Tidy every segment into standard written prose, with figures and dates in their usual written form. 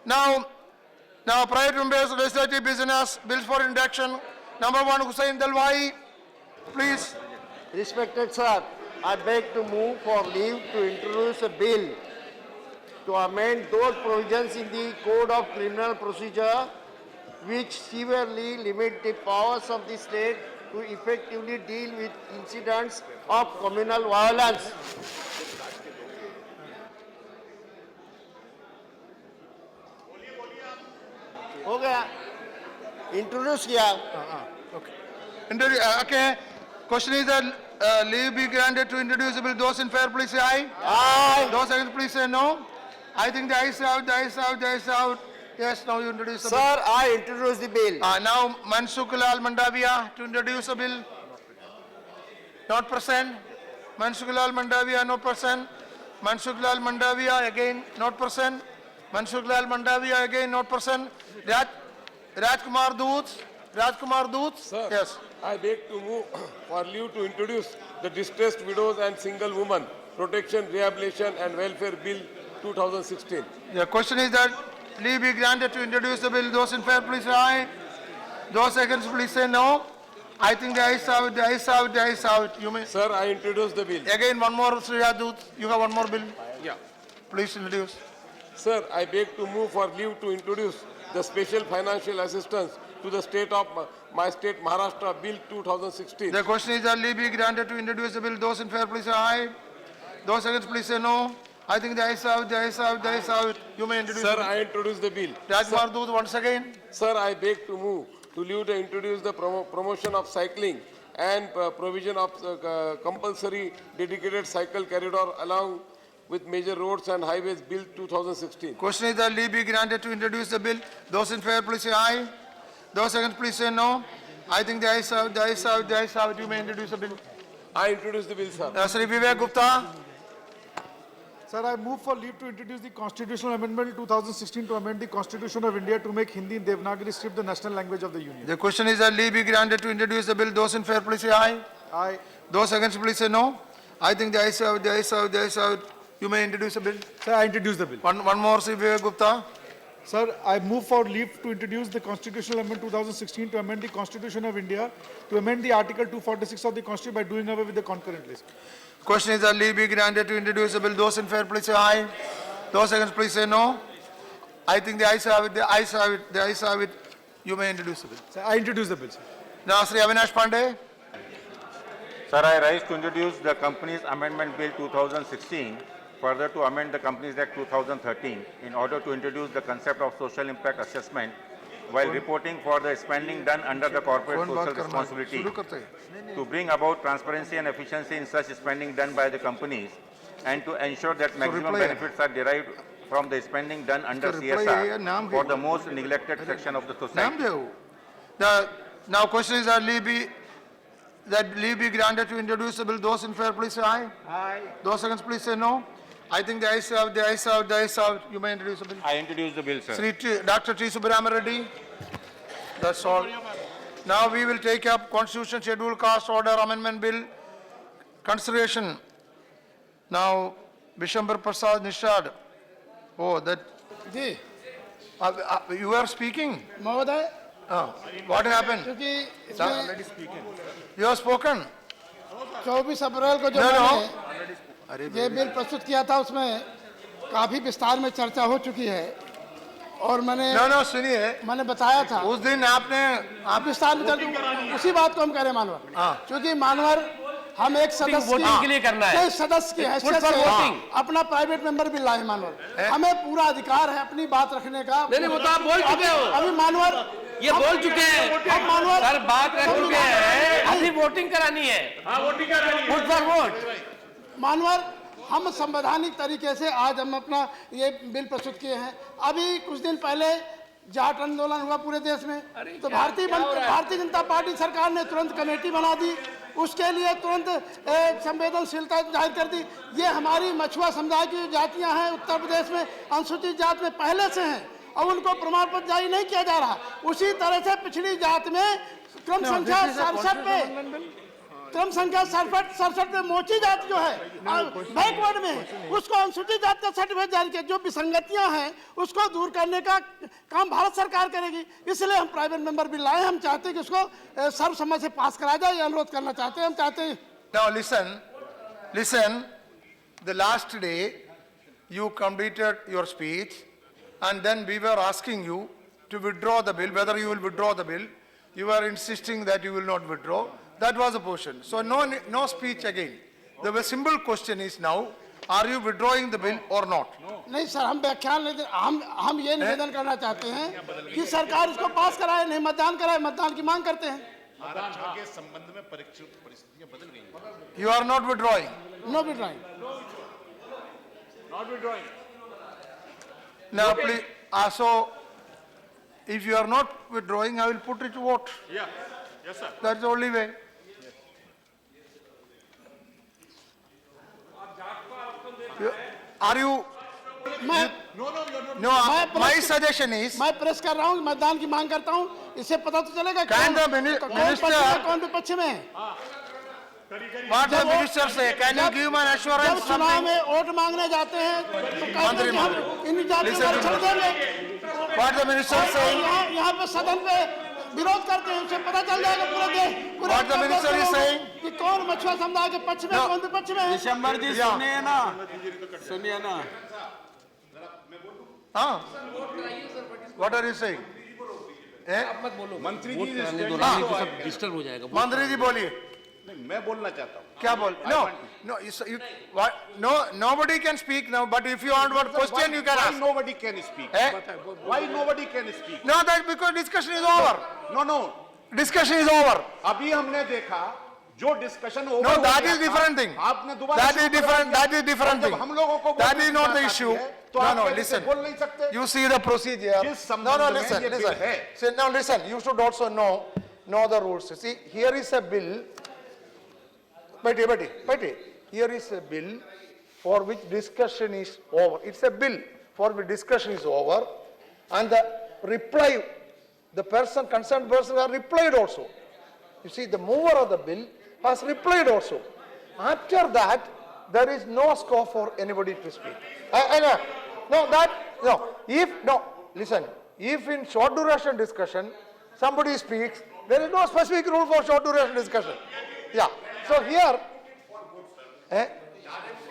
Now, private members, legislative business, bills for introduction. Number 1, Hussain Dalwai, please. Respected sir, I beg to move for leave to introduce a bill to amend those provisions in the Code of Criminal Procedure which severely limit the powers of the state to effectively deal with incidents of communal violence. हो गया introduce किया. Okay. Question is that leave be granted to introduce the bill. Those in favor, please say aye. Aye. Those against, please say no. I think the ayes have, the ayes have, the ayes have. Yes, now you introduce the bill. Sir, I introduce the bill. Now, Mansukh Lal Mandavia to introduce a bill. Not present. Mansukh Lal Mandavia, not present. Mansukh Lal Mandavia, again, not present. Mansukh Lal Mandavia, again, not present. Rajkumar Doot. Sir, Yes. I beg to move for leave to introduce the Distressed Widows and Single Women Protection, Rehabilitation and Welfare Bill 2016. The question is that leave be granted to introduce the bill. Those in favor, please say aye. Those against, please say no. I think the ayes have, the ayes have, the ayes have. You may. Sir, I introduce the bill. Again, one more, Sri Adut. You have one more bill. Yeah. Please introduce. Sir, I beg to move for leave to introduce the Special Financial Assistance to the state of my state Maharashtra Bill 2016. The question is that leave be granted to introduce the bill. Those in favor, please say aye. Those against, please say no. I think the ayes have, the ayes have, the ayes have. You may introduce. Sir, the bill. I introduce the bill. Rajkumar Doot once again. Sir, I beg to move to leave to introduce the promotion of cycling and provision of compulsory dedicated cycle corridor along with major roads and highways Bill 2016. Question is that leave be granted to introduce the bill. Those in favor, please say aye. Those against, please say no. I think the ayes have, the ayes have, the ayes have. You may introduce the bill. I introduce the bill, sir. Sri Vivek Gupta. Sir, I move for leave to introduce the Constitutional Amendment 2016 to amend the Constitution of India to make Hindi and Devanagari script the national language of the Union. The question is that leave be granted to introduce the bill. Those in favor, please say aye. Aye. Those against, please say no. I think the ayes have, the ayes have, the ayes have. You may introduce the bill. Sir, I introduce the bill. One more, Sri Vivek Gupta. Sir, I move for leave to introduce the Constitutional Amendment 2016 to amend the Constitution of India to amend the Article 246 of the Constitution by doing away with the concurrent list. Question is that leave be granted to introduce the bill. Those in favor, please say aye. Those against, please say no. I think the ayes have it, the ayes have it, the ayes have it. You may introduce the bill. Sir, I introduce the bill, sir. Now, Sri Avinash Pandey. Sir, I rise to introduce the Companies Amendment Bill 2016, further to amend the Companies Act 2013 in order to introduce the concept of social impact assessment while reporting for the spending done under the corporate social responsibility to bring about transparency and efficiency in such spending done by the companies and to ensure that maximum benefits are derived from the spending done under CSR for the most neglected section of the society. Now, question is that leave be granted to introduce the bill. Those in favor, please say aye. Aye. Those against, please say no. I think the ayes have, the ayes have, the ayes have. You may introduce the bill. I introduce the bill, sir. Dr. T. Subramanian Reddy. That's all. Now we will take up Constitution Schedule Caste Order Amendment Bill consideration. Now, Bishambar Prasad Nishad. Oh, that. Ji You are speaking. महोदय What happened? क्योंकि इसमें You have spoken. 24 अप्रैल को जो No, no. मैंने ये bill प्रस्तुत किया था उसमें काफी विस्तार में चर्चा हो चुकी है और No, सुनिए. मैंने बताया था उस दिन आपने आप विस्तार में चर्चा उसी बात को हम कह रहे हैं मानवर क्योंकि मानवर हम एक सदस्य के लिए करना है सदस्य की हैसियत से अपना प्राइवेट मेंबर भी लाए मानवर हमें पूरा अधिकार है अपनी बात रखने का नहीं वो तो आप बोल चुके हो अभी मानवर ये बोल चुके हैं अब मानवर सर बात रख चुके हैं अभी वोटिंग करानी है वोटिंग करानी है वोट फॉर वोट मानवर हम संवैधानिक तरीके से आज हम अपना ये बिल प्रस्तुत किए हैं अभी कुछ दिन पहले जाट आंदोलन हुआ पूरे देश में तो भारतीय जनता पार्टी सरकार ने तुरंत कमेटी बना दी उसके लिए तुरंत संवेदनशीलता जाहिर कर दी ये हमारी मछुआ समुदाय की जो जातियां हैं उत्तर प्रदेश में अनुसूचित जात में पहले से हैं और उनको प्रमाण पत्र जारी नहीं किया जा रहा उसी तरह से पिछड़ी जात में क्रम संख्या 67 पे क्रम संख्या 67 में मोची जाति जो है बैकवर्ड में है, उसको अनुसूचित जाति का सर्टिफिकेट जारी किया। जो विसंगतियां हैं उसको दूर करने का काम भारत सरकार करेगी। इसलिए हम प्राइवेट मेंबर बिल लाए। हम चाहते हैं कि उसको सर्वसम्मति से पास कराया जाए, ये अनुरोध करना चाहते हैं। हम चाहते हैं Now listen, the last day you completed your speech and then we were asking you to withdraw the bill, whether you will withdraw the bill. You were insisting that you will not withdraw. That was the position. So no speech again. The simple question is now, are you withdrawing the bill or not? नहीं sir, हम व्याख्यान नहीं दे- हम ये निवेदन करना चाहते हैं कि सरकार इसको पास कराए, नहीं मतदान कराए। मतदान की मांग करते हैं। आरक्षण के संबंध में परिस्थितियां बदल गई हैं। You are not withdrawing. No withdrawing. Now please, so if you are not withdrawing, I will put it to vote. Yeah, yes sir. That's the only way. Are you, मैं no, my suggestion is, मैं press कर रहा हूँ, मतदान की मांग करता हूँ। इससे पता तो चलेगा Can the कौन minister- पक्ष में है, कौन विपक्ष में है। what the minister say, can you give me an जब assurance चुनाव something? में वोट मांगने जाते हैं तो कहते हैं कि हम इन जातियों Listen को to आरक्षण me. देंगे। What the minister और saying? यहाँ पे सदन पे विरोध करते हैं। उससे पता चल जाएगा पूरे देश, पूरे What the minister is saying? कि कौन मछुआ समुदाय के पक्ष में, No. कौन विपक्ष में है। दिसंबर जी Yeah. सुनिए ना Huh? What are you saying? Eh? मंत्री जी डिस्टर्ब हो जाएगा। मंत्री जी बोलिए। मैं बोलना चाहता हूँ। क्या बोल? No, what? No, nobody can speak now. But if you want one question, you can Why ask. nobody can speak? Eh? Why nobody can speak? No, that because discussion is over. No. Discussion is over. अभी हमने देखा जो discussion over No, that is different thing. आपने दोबारा That is शुरू different. करवा That is दिया। different और thing. जब हम लोगों को That बोलने is की not बात the आती issue. है, तो No, आप no, कहते listen. हैं, बोल नहीं सकते। You see the procedure. जिस संबंध No, में listen, ये बिल listen. है। See, now listen. You should also know the rules. See, here is a bill. But here is a bill for which discussion is over. It's a bill for which discussion is over, and the reply, the concerned person has replied also. You see, the mover of the bill has replied also. After that, there is no scope for anybody to speak. Listen, if in short duration discussion, somebody speaks, there is no specific rule for short duration discussion. Yeah. So here,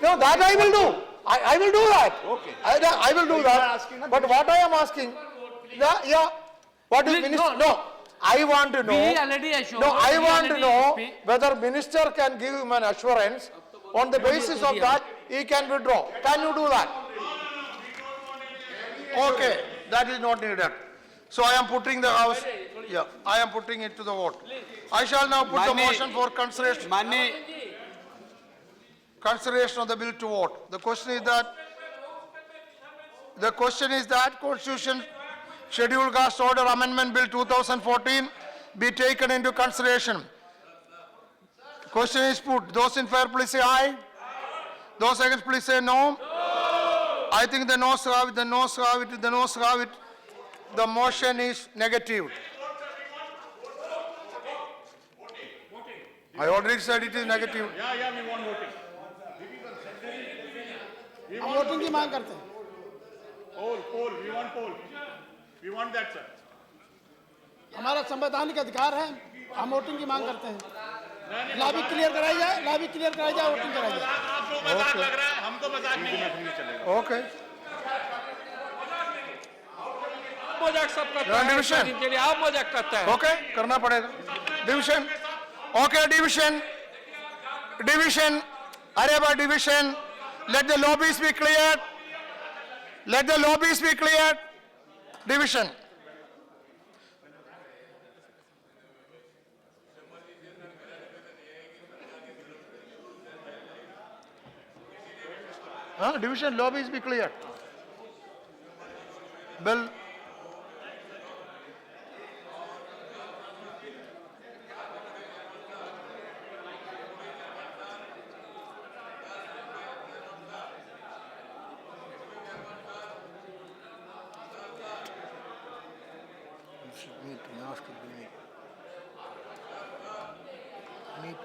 no, that I will do. I will do that. Okay. I will do you are asking that. a But what I am asking, what is Please, minister? no. I want to know. We already assured. No, I we want to already know speak. whether minister can give him an assurance on the basis of that he can withdraw. Can you do that? Okay, that is not needed. So I am putting the house, I am putting it to the vote. I shall now put the Mani- motion for consideration of the bill to vote. The question is that Constitution Scheduled Caste Order Amendment Bill 2014 be taken into consideration. Question is put. Those in favor, please say aye. Those against, please say no. I think the noes have it, the noes have it, the noes have it. The motion is negative. I already said it is negative. Yeah, we want voting. हम voting की मांग करते हैं। Poll, we want that, sir. हमारा संवैधानिक अधिकार है, हम वोटिंग की मांग करते हैं। लॉबी क्लियर कराई जाए, वोटिंग कराई जाए। आपको मजाक लग रहा है, हमको मजाक नहीं है। Okay. मजाक सब करता Your है। division. इनके लिए आप मजाक करता है। Okay, करना पड़ेगा. Division. Okay, division. अरे बा division. Let the lobbies be cleared. Let the lobbies be cleared. Division. Division lobbies be cleared. Bill. Meet me.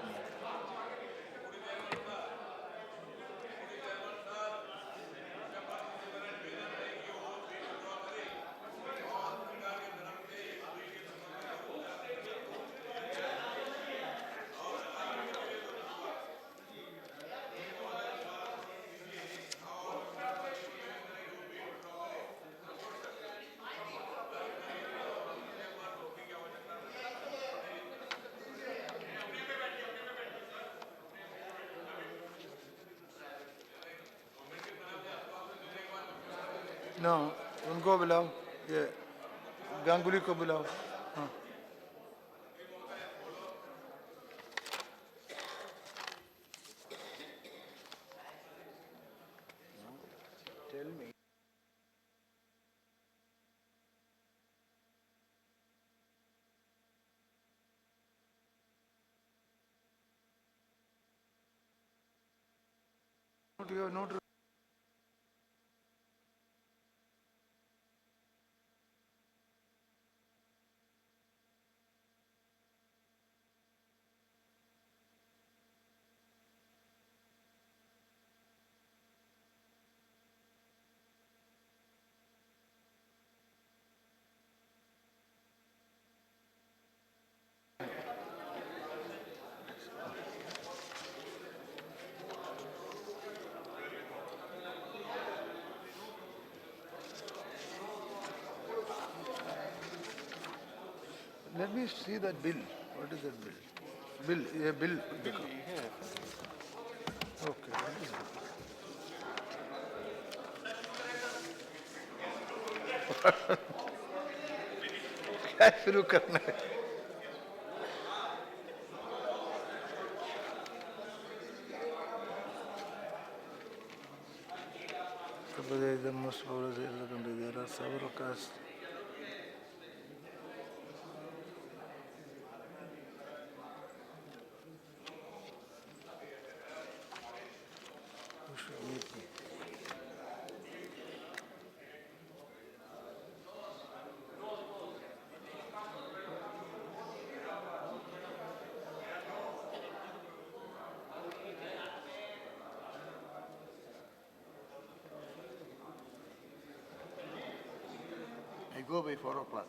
No, उनको बुलाओ, ये गांगुली को बुलाओ. हाँ. Tell me. You have not. Let me see that bill. What is that bill? Bill, yeah, bill. Okay. What is it? क्या शुरू करना है? The most powerful in the country. There are several castes. You should meet me. I go by 4 o'clock.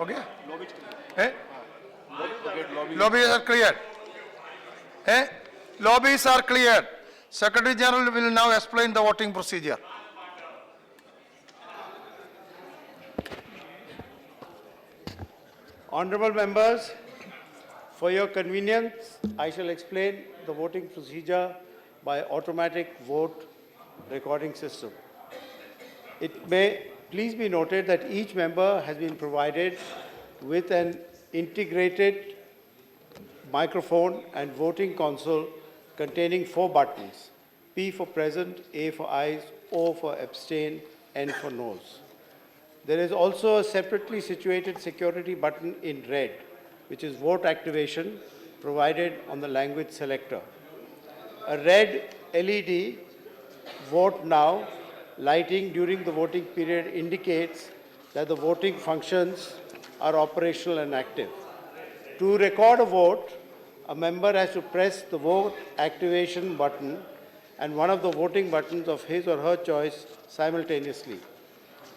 Okay? Eh? Lobbies are clear. Eh? Lobbies are clear. Secretary General will now explain the voting procedure. Honorable members, for your convenience, I shall explain the voting procedure by automatic vote recording system. It may please be noted that each member has been provided with an integrated microphone and voting console containing 4 buttons: P for present, A for ayes, O for abstain, N for noes. There is also a separately situated security button in red, which is vote activation, provided on the language selector. A red LED vote now lighting during the voting period indicates that the voting functions are operational and active. To record a vote, a member has to press the vote activation button and one of the voting buttons of his or her choice simultaneously.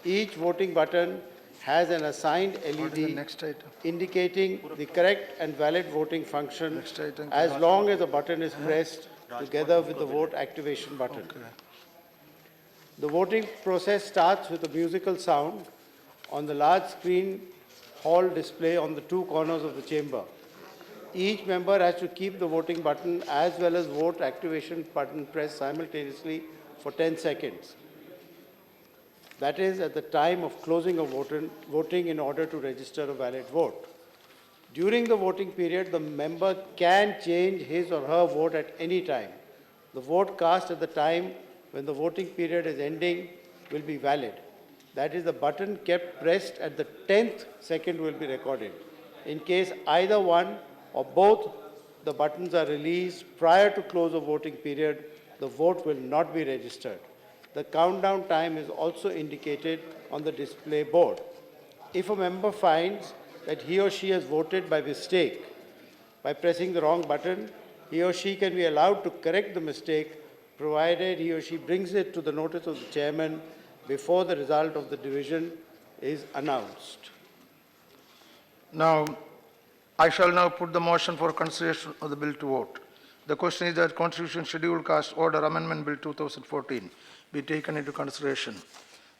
Each voting button has an assigned LED next item? indicating the correct and valid voting function Next item. as long as the button is pressed together with the vote activation button. The voting process starts with a musical sound on the large screen hall display on the 2 corners of the chamber. Each member has to keep the voting button as well as vote activation button pressed simultaneously for 10 seconds. That is at the time of closing of voting in order to register a valid vote. During the voting period, the member can change his or her vote at any time. The vote cast at the time when the voting period is ending will be valid. That is, the button kept pressed at the 10th second will be recorded. In case either one or both the buttons are released prior to close of voting period, the vote will not be registered. The countdown time is also indicated on the display board. If a member finds that he or she has voted by mistake by pressing the wrong button, he or she can be allowed to correct the mistake provided he or she brings it to the notice of the chairman before the result of the division is announced. Now, I shall now put the motion for consideration of the bill to vote. The question is that Constitution Scheduled Caste Order Amendment Bill 2014 be taken into consideration.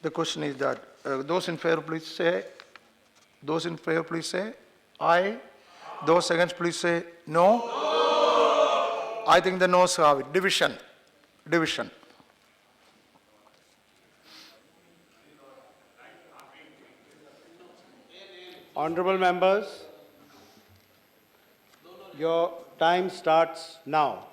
The question is that those in favor please say, those in favor please say aye. Those against please say no. I think the noes have it. Division. Division. Honorable members, your time starts now.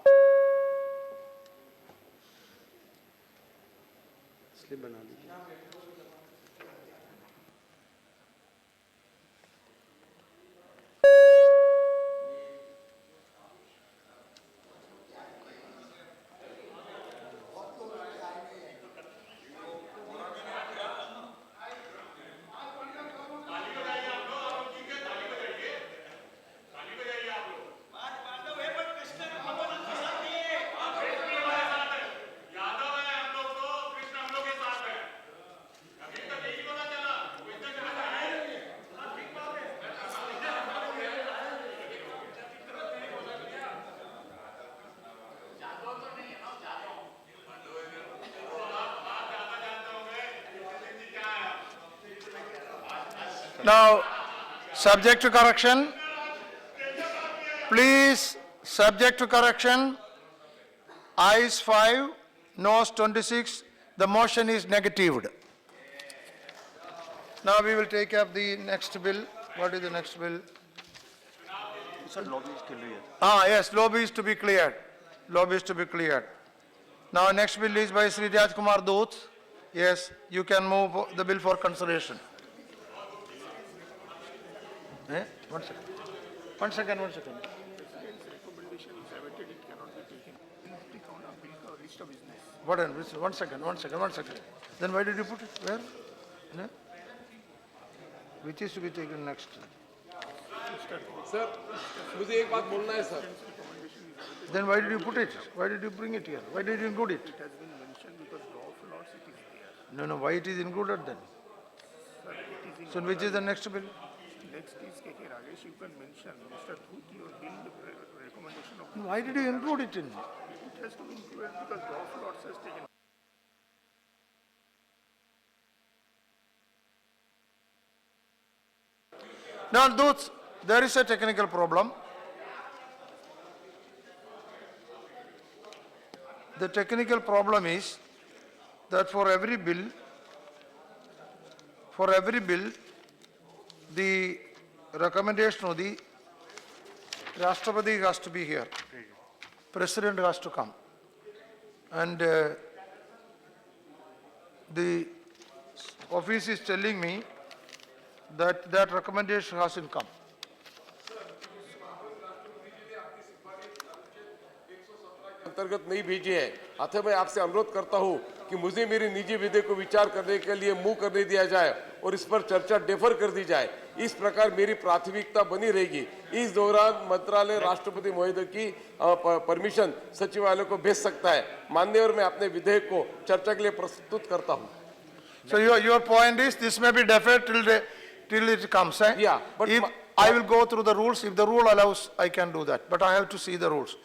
Now, subject to correction, please, subject to correction, ayes 5, noes 26, the motion is negatived. Now we will take up the next bill. What is the next bill? Yes, lobby is to be cleared. Lobby is to be cleared. Now next bill is by Sri Raj Kumar Doot. Yes, you can move the bill for consideration. One second. One second, one second. What? One second, one second, one second. Then why did you put it? Where? No? Which is to be taken next? Sir मुझे एक बात बोलना है sir. Then why did you put it? Why did you bring it here? Why did you include it? It has been mentioned because law of lords it is there. No, no, why it is included then? Sir, it is So which is the next bill? next is KK Rajesh. You can mention Mr. Dhuti or bill recommendation of. Why did you include it in? It has to be included because law of lords has taken. Now, those, there is a technical problem. The technical problem is that for every bill, the recommendation of the Rashtrapati has to be here. President has to come. And the office is telling me that that recommendation hasn't come. अंतर्गत नहीं भेजी है. अतः मैं आपसे अनुरोध करता हूं कि मुझे मेरी निजी विधेयक को विचार करने के लिए मुंह करने दिया जाए और इस पर चर्चा डेफर कर दी जाए. इस प्रकार मेरी प्राथमिकता बनी रहेगी. इस दौरान मंत्रालय राष्ट्रपति महोदय की परमिशन सचिवालय को भेज सकता है. माननीय और मैं अपने विधेयक को चर्चा के लिए प्रस्तुत करता हूं. So your point is this may be deferred till it comes. Eh? Yeah, but if I will go through the rules. If the rule allows, I can do that. But I have to see the rules.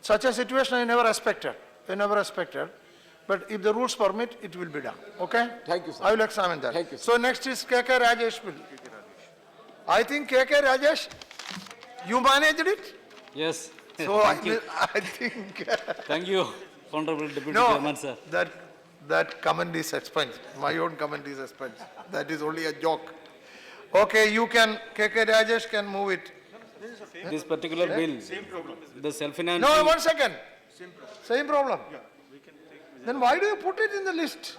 Such a situation I never expected. I never expected. But if the rules permit, it will be done. Okay? Thank you, sir. I will examine that. Thank you, sir. So next is KK Rajesh bill. I think KK Rajesh, you managed it? Yes. So Thank you. I think. Thank you, Honorable Deputy No, Chairman, sir. that comment is expunged. My own comment is expunged. That is only a joke. Okay, you can, KK Rajesh can move it. This particular bill, the self-financing. No, 1 second. Same problem. Then why do you put it in the list?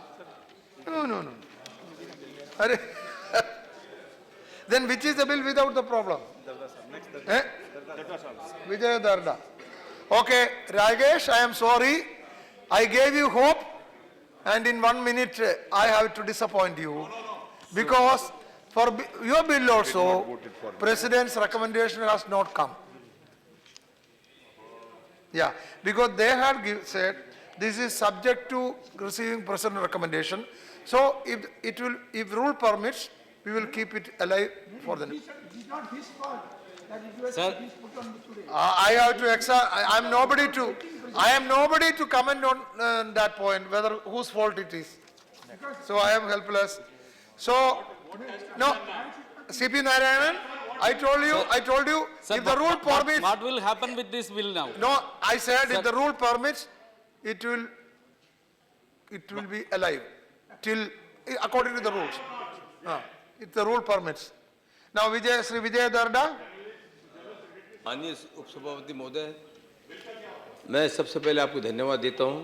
No. Arre. Then which is the bill without the problem? Eh? Vijay Darda. Okay, Rajesh, I am sorry. I gave you hope, and in 1 minute I have to disappoint you. Because for your bill also, President's recommendation has not come. Yeah, because they had said this is subject to receiving President recommendation. So if rule permits, we will keep it alive for the. It is not his fault that it was Sir. put on today. I have to I am nobody to comment on that point, whether whose fault it is. So I am helpless. So, no, CP Narayanan, I told you, Sir, if the rule permits, what will happen with this bill now? no, I said Sir. if the rule permits, it will be alive till, according to the rules. If the rule permits. Now, Sri Vijay Darda. माननीय उपसभापति महोदय, मैं सबसे पहले आपको धन्यवाद देता हूं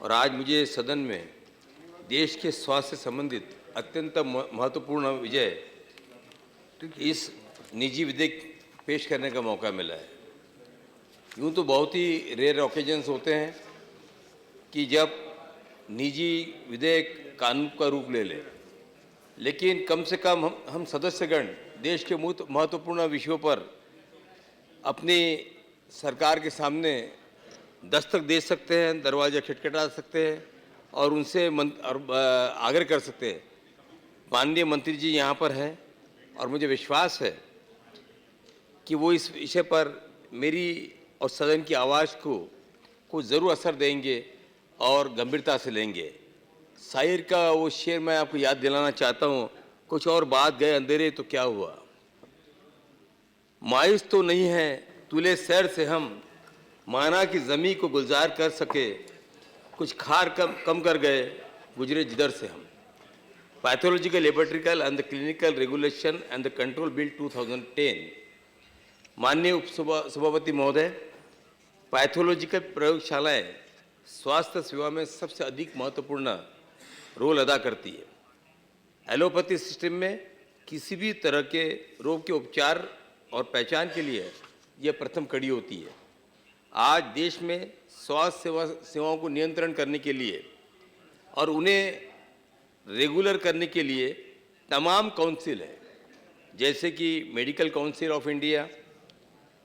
और आज मुझे सदन में देश के स्वास्थ्य से संबंधित अत्यंत महत्वपूर्ण विषय इस निजी विधेयक पेश करने का मौका मिला है। यूं तो बहुत ही रेयर ओकेजन्स होते हैं कि जब निजी विधेयक कानून का रूप ले ले, लेकिन कम से कम हम सदस्यगण देश के महत्वपूर्ण विषयों पर अपनी सरकार के सामने दस्तक दे सकते हैं, दरवाजा खटखटा सकते हैं और उनसे आग्रह कर सकते हैं। माननीय मंत्री जी यहाँ पर हैं और मुझे विश्वास है कि वो इस विषय पर मेरी और सदन की आवाज़ को ज़रूर असर देंगे और गंभीरता से लेंगे। शायर का वो शेर मैं आपको याद दिलाना चाहता हूँ, कुछ और बात गए अंधेरे तो क्या हुआ, मायूस तो नहीं है तुले सैर से हम, माना कि ज़मीं को गुलजार कर सके, कुछ खार कम कर गए गुजरे जिधर से हम। Pathological laboratorical and the clinical regulation and the control bill 2010। माननीय उपसभापति महोदय, पैथोलॉजिकल प्रयोगशालाएं स्वास्थ्य सेवा में सबसे अधिक महत्वपूर्ण रोल अदा करती है। एलोपैथी सिस्टम में किसी भी तरह के रोग के उपचार और पहचान के लिए यह प्रथम कड़ी होती है। आज देश में स्वास्थ्य सेवाओं को नियंत्रण करने के लिए और उन्हें रेगुलर करने के लिए तमाम काउंसिल है, जैसे कि medical council of India,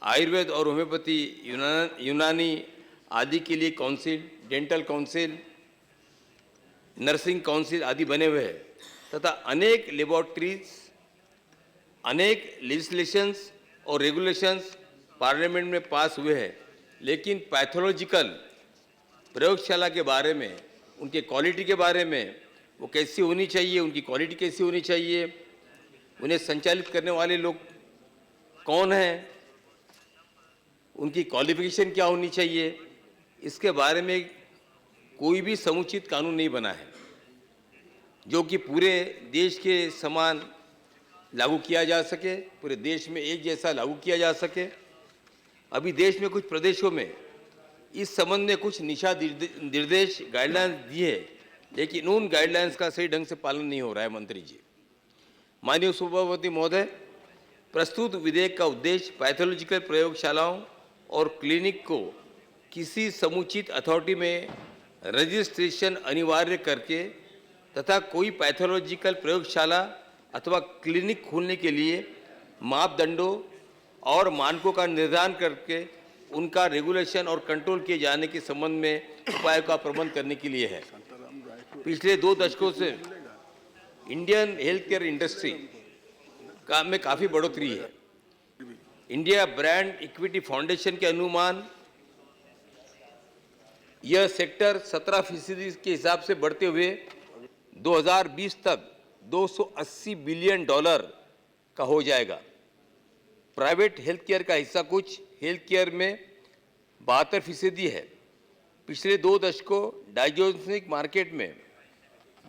Ayurveda और होम्योपैथी, यूनानी आदि के लिए council, dental council, nursing council आदि बने हुए हैं तथा अनेक लेबोरेटरीज, अनेक लेजिस्लेशंस और रेगुलेशंस पार्लियामेंट में पास हुए हैं। लेकिन पैथोलॉजिकल प्रयोगशाला के बारे में, उनके क्वालिटी के बारे में, वो कैसी होनी चाहिए, उनकी क्वालिटी कैसी होनी चाहिए, उन्हें संचालित करने वाले लोग कौन हैं, उनकी क्वालिफिकेशन क्या होनी चाहिए, इसके बारे में कोई भी समुचित कानून नहीं बना है जो कि पूरे देश के समान लागू किया जा सके, पूरे देश में एक जैसा लागू किया जा सके। अभी देश में कुछ प्रदेशों में इस संबंध में कुछ दिशा निर्देश गाइडलाइंस दिए, लेकिन उन गाइडलाइंस का सही ढंग से पालन नहीं हो रहा है। मंत्री जी, माननीय उपसभापति महोदय, प्रस्तुत विधेयक का उद्देश्य पैथोलॉजिकल प्रयोगशालाओं और क्लिनिक को किसी समुचित अथॉरिटी में रजिस्ट्रेशन अनिवार्य करके तथा कोई पैथोलॉजिकल प्रयोगशाला अथवा क्लिनिक खोलने के लिए मापदंडों और मानकों का निर्धारण करके उनका रेगुलेशन और कंट्रोल किए जाने के संबंध में उपायों का प्रबंध करने के लिए है। पिछले 2 दशकों से इंडियन हेल्थ केयर इंडस्ट्री में काफ़ी बढ़ोतरी है। इंडिया ब्रांड इक्विटी फाउंडेशन के अनुमान यह सेक्टर 17% के हिसाब से बढ़ते हुए 2020 तक $280 बिलियन का हो जाएगा। प्राइवेट हेल्थ केयर का हिस्सा कुछ हेल्थ केयर में 72% है। पिछले 2 दशकों डायग्नोस्टिक मार्केट में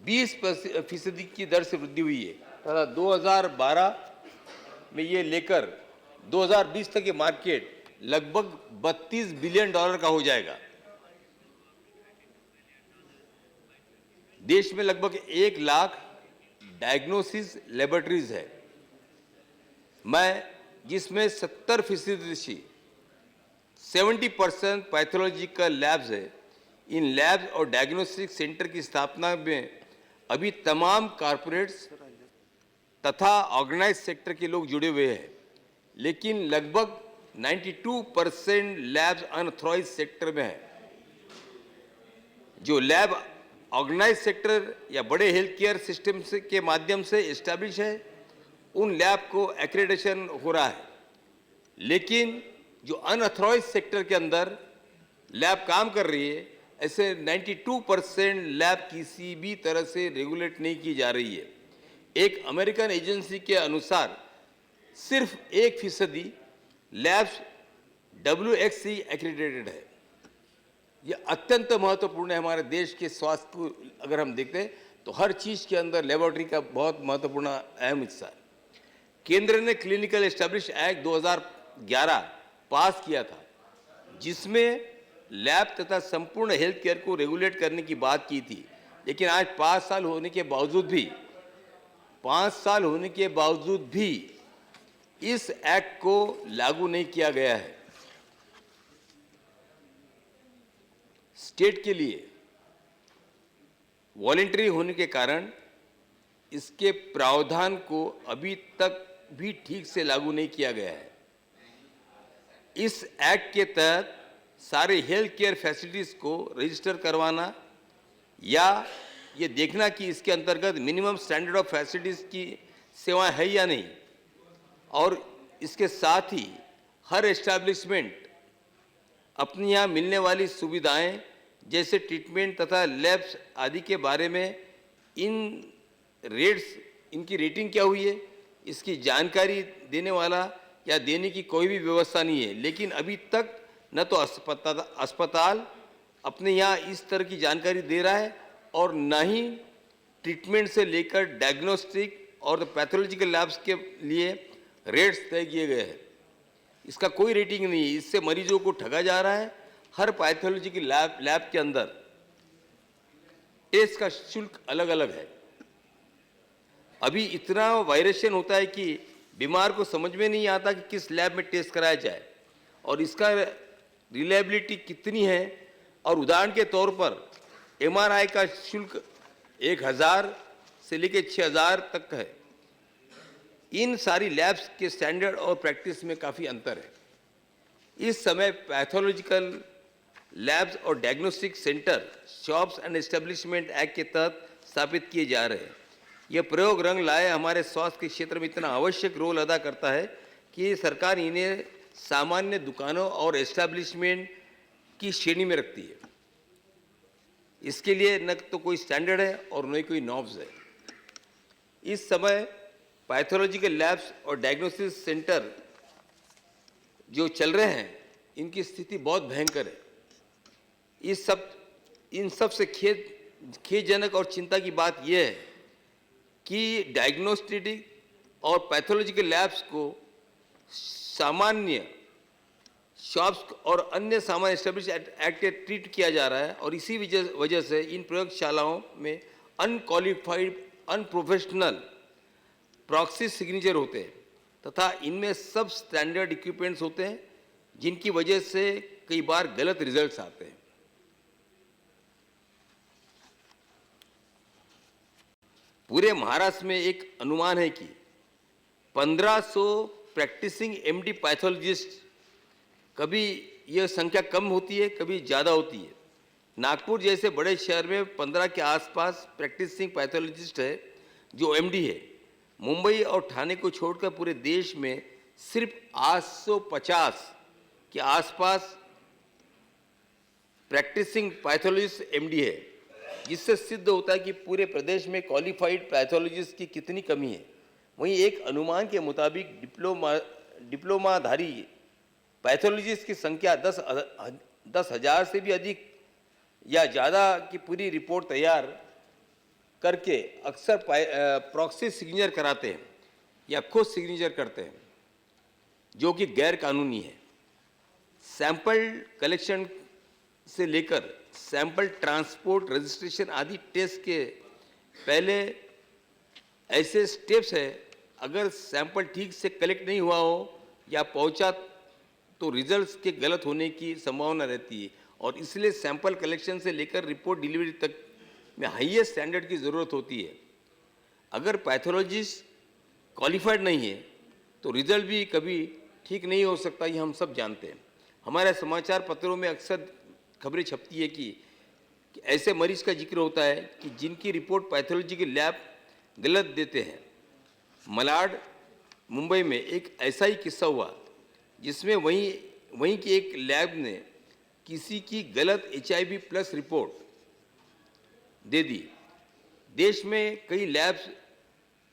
20% की दर से वृद्धि हुई है तथा 2012 में ये लेकर 2020 तक ये मार्केट लगभग $32 बिलियन का हो जाएगा। देश में लगभग 1 लाख डायग्नोसिस लेबोरेटरीज है, मैं जिसमें 70% 70% पैथोलॉजिकल लैब्स है। इन लैब्स और डायग्नोस्टिक सेंटर की स्थापना में अभी तमाम कॉरपोरेट्स तथा ऑर्गेनाइज सेक्टर के लोग जुड़े हुए हैं, लेकिन लगभग 92% लैब्स अनऑथराइज सेक्टर में है। जो लैब ऑर्गेनाइज सेक्टर या बड़े हेल्थ केयर सिस्टम से के माध्यम से एस्टैब्लिश है, उन लैब को एक्रेडिटेशन हो रहा है, लेकिन जो अनऑथराइज सेक्टर के अंदर लैब काम कर रही है, ऐसे 92% लैब किसी भी तरह से रेगुलेट नहीं की जा रही है। एक अमेरिकन एजेंसी के अनुसार सिर्फ 1% लैब्स WHC एक्रेडिटेड है। यह अत्यंत महत्वपूर्ण है हमारे देश के स्वास्थ्य को अगर हम देखते हैं तो हर चीज के अंदर लेबोरेटरी का बहुत महत्वपूर्ण अहम हिस्सा है। केंद्र ने क्लिनिकल एस्टैब्लिश एक्ट 2011 पास किया था, जिसमें लैब तथा संपूर्ण हेल्थ केयर को रेगुलेट करने की बात की थी, लेकिन आज 5 साल होने के बावजूद भी इस एक्ट को लागू नहीं किया गया है। स्टेट के लिए वॉलंटरी होने के कारण इसके प्रावधान को अभी तक भी ठीक से लागू नहीं किया गया है। इस एक्ट के तहत सारे हेल्थ केयर फैसिलिटीज को रजिस्टर करवाना या ये देखना कि इसके अंतर्गत मिनिमम स्टैंडर्ड ऑफ फैसिलिटीज की सेवाएं है या नहीं, और इसके साथ ही हर एस्टैब्लिशमेंट अपने यहाँ मिलने वाली सुविधाएं जैसे ट्रीटमेंट तथा लैब्स आदि के बारे में इनकी रेटिंग क्या हुई है, इसकी जानकारी देने वाला या देने की कोई भी व्यवस्था नहीं है। लेकिन अभी तक न तो अस्पताल अपने यहाँ इस तरह की जानकारी दे रहा है और न ही ट्रीटमेंट से लेकर डायग्नोस्टिक और पैथोलॉजिकल लैब्स के लिए रेट्स तय किए गए हैं। इसका कोई रेटिंग नहीं है, इससे मरीजों को ठगा जा रहा है। हर पैथोलॉजिकल लैब के अंदर टेस्ट का शुल्क अलग अलग है। अभी इतना वायरेशन होता है कि बीमार को समझ में नहीं आता कि किस लैब में टेस्ट कराया जाए और इसका रिलायबिलिटी कितनी है। और उदाहरण के तौर पर MRI का शुल्क 1000 से लेकर 6000 तक है। इन सारी लैब्स के स्टैंडर्ड और प्रैक्टिस में काफ़ी अंतर है। इस समय पैथोलॉजिकल लैब्स और diagnostic centre shops and establishment act के तहत स्थापित किए जा रहे हैं। यह प्रयोग रंग लाए हमारे स्वास्थ्य के क्षेत्र में इतना आवश्यक रोल अदा करता है कि सरकार इन्हें सामान्य दुकानों और एस्टैब्लिशमेंट की श्रेणी में रखती है। इसके लिए न तो कोई स्टैंडर्ड है और न ही कोई नॉर्म्स है। इस समय पैथोलॉजिकल लैब्स और डायग्नोसिस सेंटर जो चल रहे हैं, इनकी स्थिति बहुत भयंकर है। इन सब से खेदजनक और चिंता की बात यह है कि डायग्नोस्टिक और पैथोलॉजिकल लैब्स को सामान्य शॉप्स और अन्य सामान्य एस्टेब्लिश एक्ट के ट्रीट किया जा रहा है और इसी वजह से इन प्रयोगशालाओं में अनक्वालिफाइड अनप्रोफेशनल प्रॉक्सी सिग्नेचर होते हैं तथा इनमें सब स्टैंडर्ड इक्विपमेंट्स होते हैं, जिनकी वजह से कई बार गलत रिजल्ट्स आते हैं। पूरे महाराष्ट्र में एक अनुमान है कि 1500 प्रैक्टिसिंग MD पैथोलॉजिस्ट, कभी यह संख्या कम होती है, कभी ज़्यादा होती है। नागपुर जैसे बड़े शहर में 15 के आसपास प्रैक्टिसिंग पैथोलॉजिस्ट है जो MD है। मुंबई और ठाणे को छोड़कर पूरे देश में सिर्फ 850 के आसपास प्रैक्टिसिंग पैथोलॉजिस्ट MD है, जिससे सिद्ध होता है कि पूरे प्रदेश में क्वालिफाइड पैथोलॉजिस्ट की कितनी कमी है। वहीं एक अनुमान के मुताबिक डिप्लोमाधारी पैथोलॉजिस्ट की संख्या 10,000 से भी अधिक या ज़्यादा की पूरी रिपोर्ट तैयार करके अक्सर प्रॉक्सी सिग्नेचर कराते हैं या खुद सिग्नेचर करते हैं, जो कि गैर कानूनी है। सैंपल कलेक्शन से लेकर सैंपल ट्रांसपोर्ट, रजिस्ट्रेशन आदि टेस्ट के पहले ऐसे स्टेप्स है। अगर सैंपल ठीक से कलेक्ट नहीं हुआ हो या पहुंचा तो रिजल्ट्स के गलत होने की संभावना रहती है, और इसलिए सैंपल कलेक्शन से लेकर रिपोर्ट डिलीवरी तक में हाईएस्ट स्टैंडर्ड की ज़रूरत होती है। अगर पैथोलॉजिस्ट क्वालिफाइड नहीं है तो रिजल्ट भी कभी ठीक नहीं हो सकता, ये हम सब जानते हैं। हमारे समाचार पत्रों में अक्सर खबरें छपती है कि ऐसे मरीज का जिक्र होता है कि जिनकी रिपोर्ट पैथोलॉजी के लैब गलत देते हैं। मलाड, मुंबई में एक ऐसा ही किस्सा हुआ जिसमें वहीं की एक लैब ने किसी की गलत HIV प्लस रिपोर्ट दे दी। देश में कई लैब्स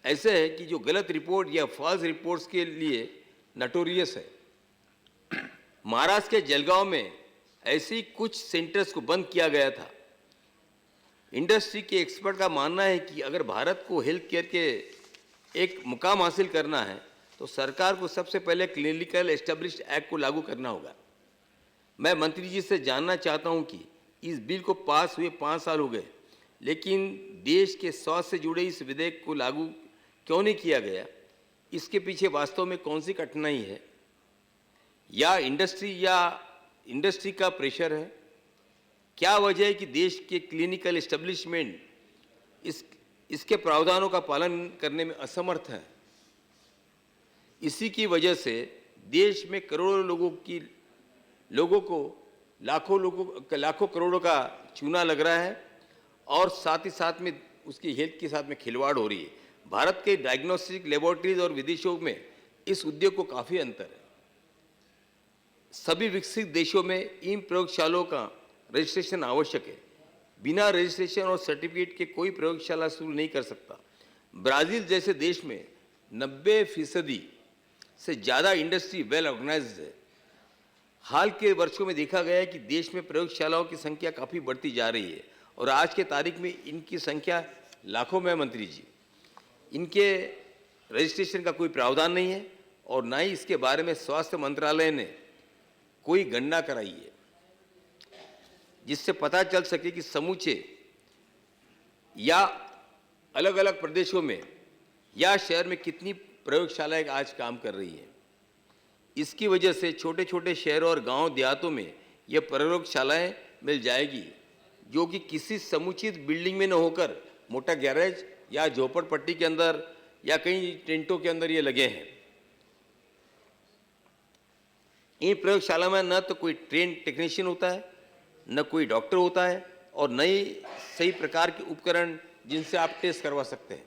ऐसे हैं कि जो गलत रिपोर्ट या फॉल्स रिपोर्ट्स के लिए नटोरियस है। महाराष्ट्र के जलगांव में ऐसे ही कुछ सेंटर्स को बंद किया गया था। इंडस्ट्री के एक्सपर्ट का मानना है कि अगर भारत को हेल्थ केयर के एक मुकाम हासिल करना है तो सरकार को सबसे पहले क्लिनिकल एस्टेब्लिश्ड एक्ट को लागू करना होगा। मैं मंत्री जी से जानना चाहता हूं कि इस बिल को पास हुए 5 साल हो गए, लेकिन देश के स्वास्थ्य से जुड़े इस विधेयक को लागू क्यों नहीं किया गया? इसके पीछे वास्तव में कौन सी कठिनाई है? या इंडस्ट्री का प्रेशर है? क्या वजह है कि देश के क्लिनिकल एस्टेब्लिशमेंट इसके प्रावधानों का पालन करने में असमर्थ है? इसी की वजह से देश में करोड़ों लोगों को लाखों करोड़ों का चूना लग रहा है, और साथ ही साथ में उसकी हेल्थ के साथ में खिलवाड़ हो रही है। भारत के डायग्नोस्टिक लेबोरेटरीज और विदेशों में इस उद्योग को काफ़ी अंतर है। सभी विकसित देशों में इन प्रयोगशालाओं का रजिस्ट्रेशन आवश्यक है। बिना रजिस्ट्रेशन और सर्टिफिकेट के कोई प्रयोगशाला शुरू नहीं कर सकता। ब्राज़ील जैसे देश में 90% से ज़्यादा इंडस्ट्री वेल ऑर्गेनाइज्ड है। हाल के वर्षों में देखा गया है कि देश में प्रयोगशालाओं की संख्या काफ़ी बढ़ती जा रही है, और आज के तारीख में इनकी संख्या लाखों में है। मंत्री जी, इनके रजिस्ट्रेशन का कोई प्रावधान नहीं है, और ना ही इसके बारे में स्वास्थ्य मंत्रालय ने कोई गणना कराई है जिससे पता चल सके कि समूचे या अलग अलग प्रदेशों में या शहर में कितनी प्रयोगशालाएं आज काम कर रही हैं। इसकी वजह से छोटे छोटे शहरों और गांव देहातों में ये प्रयोगशालाएं मिल जाएगी, जो कि किसी समुचित बिल्डिंग में न होकर मोटा गैरेज या झोपड़पट्टी के अंदर या कई टेंटों के अंदर ये लगे हैं। इन प्रयोगशाला में न तो कोई ट्रेन टेक्नीशियन होता है, न कोई डॉक्टर होता है, और न ही सही प्रकार के उपकरण जिनसे आप टेस्ट करवा सकते हैं।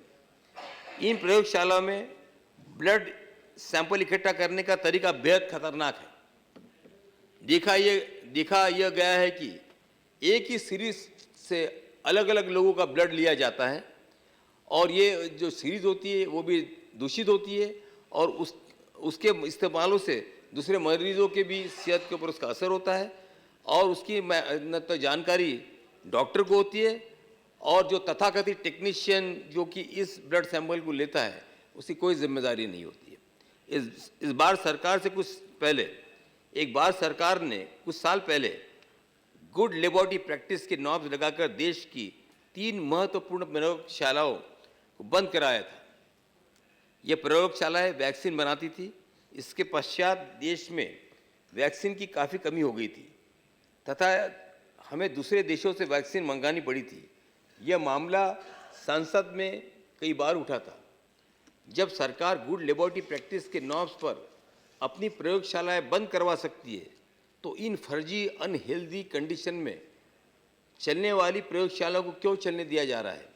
इन प्रयोगशाला में ब्लड सैंपल इकट्ठा करने का तरीका बेहद खतरनाक है। देखा यह गया है कि एक ही सीरीज से अलग अलग लोगों का ब्लड लिया जाता है, और ये जो सीरीज होती है वो भी दूषित होती है, और उसके इस्तेमालों से दूसरे मरीजों के भी सेहत के ऊपर उसका असर होता है, और उसकी न तो जानकारी डॉक्टर को होती है, और जो तथाकथित टेक्नीशियन जो कि इस ब्लड सैंपल को लेता है उसकी कोई जिम्मेदारी नहीं होती है। इस बार सरकार से सरकार ने कुछ साल पहले गुड लेबोरेटरी प्रैक्टिस के नॉर्म्स लगाकर देश की 3 महत्वपूर्ण प्रयोगशालाओं को बंद कराया था। ये प्रयोगशालाएं वैक्सीन बनाती थी। इसके पश्चात देश में वैक्सीन की काफ़ी कमी हो गई थी तथा हमें दूसरे देशों से वैक्सीन मंगानी पड़ी थी। यह मामला संसद में कई बार उठा था। जब सरकार गुड लेबोरेटरी प्रैक्टिस के नॉर्म्स पर अपनी प्रयोगशालाएं बंद करवा सकती है, तो इन फर्जी अनहेल्दी कंडीशन में चलने वाली प्रयोगशालाओं को क्यों चलने दिया जा रहा है?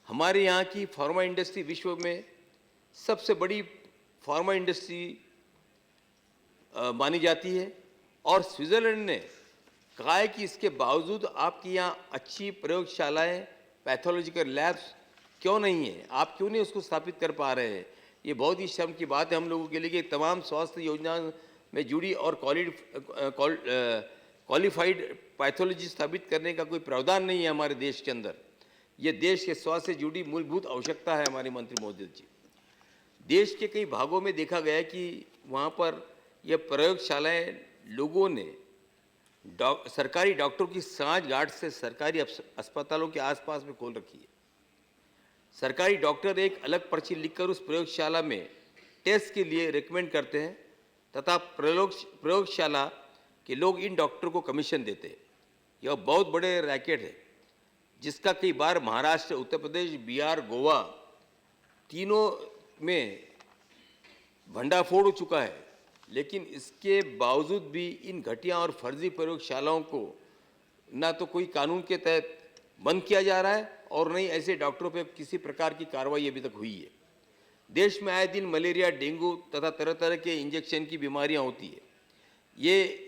हमारे यहाँ की फार्मा इंडस्ट्री विश्व में सबसे बड़ी फार्मा इंडस्ट्री मानी जाती है, और स्विट्ज़रलैंड ने कहा है कि इसके बावजूद आपके यहाँ अच्छी प्रयोगशालाएं, पैथोलॉजिकल लैब्स क्यों नहीं है? आप क्यों नहीं उसको स्थापित कर पा रहे हैं? ये बहुत ही शर्म की बात है हम लोगों के लिए कि तमाम स्वास्थ्य योजना में जुड़ी और क्वालिफाइड पैथोलॉजी स्थापित करने का कोई प्रावधान नहीं है हमारे देश के अंदर। ये देश के स्वास्थ्य से जुड़ी मूलभूत आवश्यकता है हमारे मंत्री महोदय जी। देश के कई भागों में देखा गया कि वहाँ पर यह प्रयोगशालाएं लोगों ने सरकारी डॉक्टरों की सांठ गांठ से सरकारी अस्पतालों के आसपास में खोल रखी है। सरकारी डॉक्टर एक अलग पर्ची लिखकर उस प्रयोगशाला में टेस्ट के लिए रिकमेंड करते हैं तथा प्रयोगशाला के लोग इन डॉक्टरों को कमीशन देते हैं। यह बहुत बड़े रैकेट है जिसका कई बार महाराष्ट्र, उत्तर प्रदेश, बिहार, गोवा तीनों में भंडाफोड़ हो चुका है। लेकिन इसके बावजूद भी इन घटिया और फर्जी प्रयोगशालाओं को ना तो कोई कानून के तहत बंद किया जा रहा है और नहीं ऐसे डॉक्टरों पर किसी प्रकार की कार्रवाई अभी तक हुई है। देश में आए दिन मलेरिया, डेंगू तथा तरह तरह के इंजेक्शन की बीमारियां होती है। ये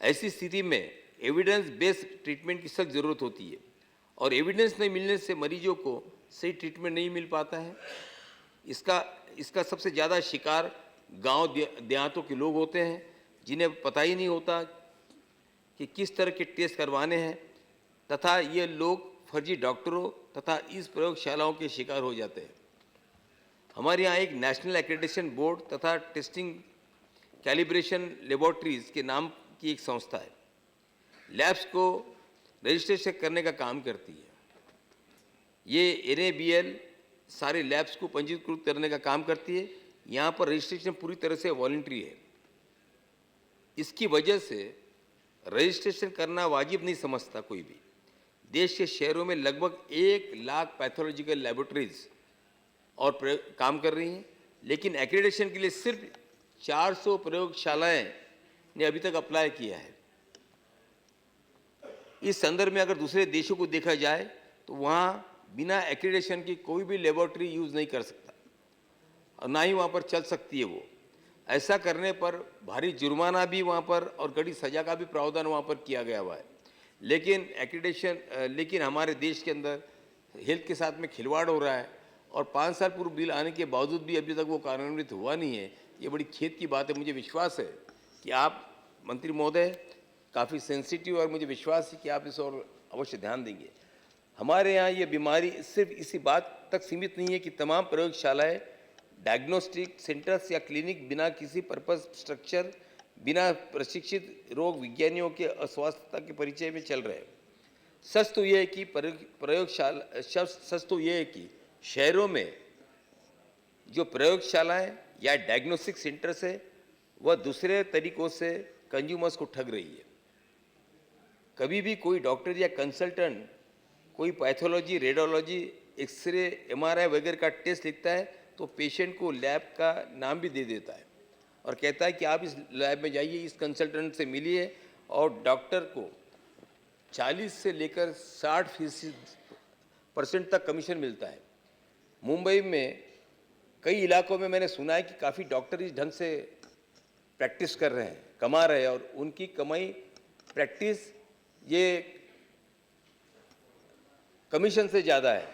ऐसी स्थिति में एविडेंस बेस्ड ट्रीटमेंट की सख्त ज़रूरत होती है और एविडेंस नहीं मिलने से मरीजों को सही ट्रीटमेंट नहीं मिल पाता है। इसका सबसे ज़्यादा शिकार गांव देहातों के लोग होते हैं जिन्हें पता ही नहीं होता कि किस तरह के टेस्ट करवाने हैं तथा ये लोग फर्जी डॉक्टरों तथा इस प्रयोगशालाओं के शिकार हो जाते हैं। हमारे यहाँ एक नेशनल एक्रेडिटेशन बोर्ड तथा टेस्टिंग कैलिब्रेशन लेबोरेटरीज के नाम की एक संस्था है। लैब्स को रजिस्ट्रेशन करने का काम करती है। ये NABL सारे लैब्स को पंजीकृत करने का काम करती है। यहाँ पर रजिस्ट्रेशन पूरी तरह से वॉलंटरी है। इसकी वजह से रजिस्ट्रेशन करना वाजिब नहीं समझता कोई भी। देश के शहरों में लगभग 1 लाख पैथोलॉजिकल लेबोरेटरीज और काम कर रही हैं, लेकिन एक्रेडिटेशन के लिए सिर्फ 400 प्रयोगशालाएं ने अभी तक अप्लाई किया है। इस संदर्भ में अगर दूसरे देशों को देखा जाए तो वहाँ बिना एक्रेडिटेशन की कोई भी लेबोरेटरी यूज़ नहीं कर सकता और ना ही वहाँ पर चल सकती है वो। ऐसा करने पर भारी जुर्माना भी वहाँ पर और कड़ी सज़ा का भी प्रावधान वहाँ पर किया गया हुआ है। लेकिन हमारे देश के अंदर हेल्थ के साथ में खिलवाड़ हो रहा है और 5 साल पूर्व बिल आने के बावजूद भी अभी तक वो कार्यान्वित हुआ नहीं है। ये बड़ी खेद की बात है। मुझे विश्वास है कि आप मंत्री महोदय काफ़ी सेंसिटिव और मुझे विश्वास है कि आप इस और अवश्य ध्यान देंगे। हमारे यहाँ ये बीमारी सिर्फ इसी बात तक सीमित नहीं है कि तमाम प्रयोगशालाएँ, डायग्नोस्टिक सेंटर्स या क्लिनिक बिना किसी पर्पस स्ट्रक्चर, बिना प्रशिक्षित रोग विज्ञानियों के अस्वास्थ्यता के परिचय में चल रहे हैं। सच तो ये है कि शहरों में जो प्रयोगशालाएं या डायग्नोस्टिक सेंटर्स है वह दूसरे तरीकों से कंज्यूमर्स को ठग रही है। कभी भी कोई डॉक्टर या कंसल्टेंट कोई पैथोलॉजी, रेडियोलॉजी, एक्सरे, MRI वगैरह का टेस्ट लिखता है तो पेशेंट को लैब का नाम भी दे देता है और कहता है कि आप इस लैब में जाइए, इस कंसल्टेंट से मिलिए और डॉक्टर को 40 से लेकर 60% तक कमीशन मिलता है। मुंबई में कई इलाकों में मैंने सुना है कि काफ़ी डॉक्टर इस ढंग से प्रैक्टिस कर रहे हैं, कमा रहे हैं और उनकी कमाई प्रैक्टिस ये कमीशन से ज़्यादा है।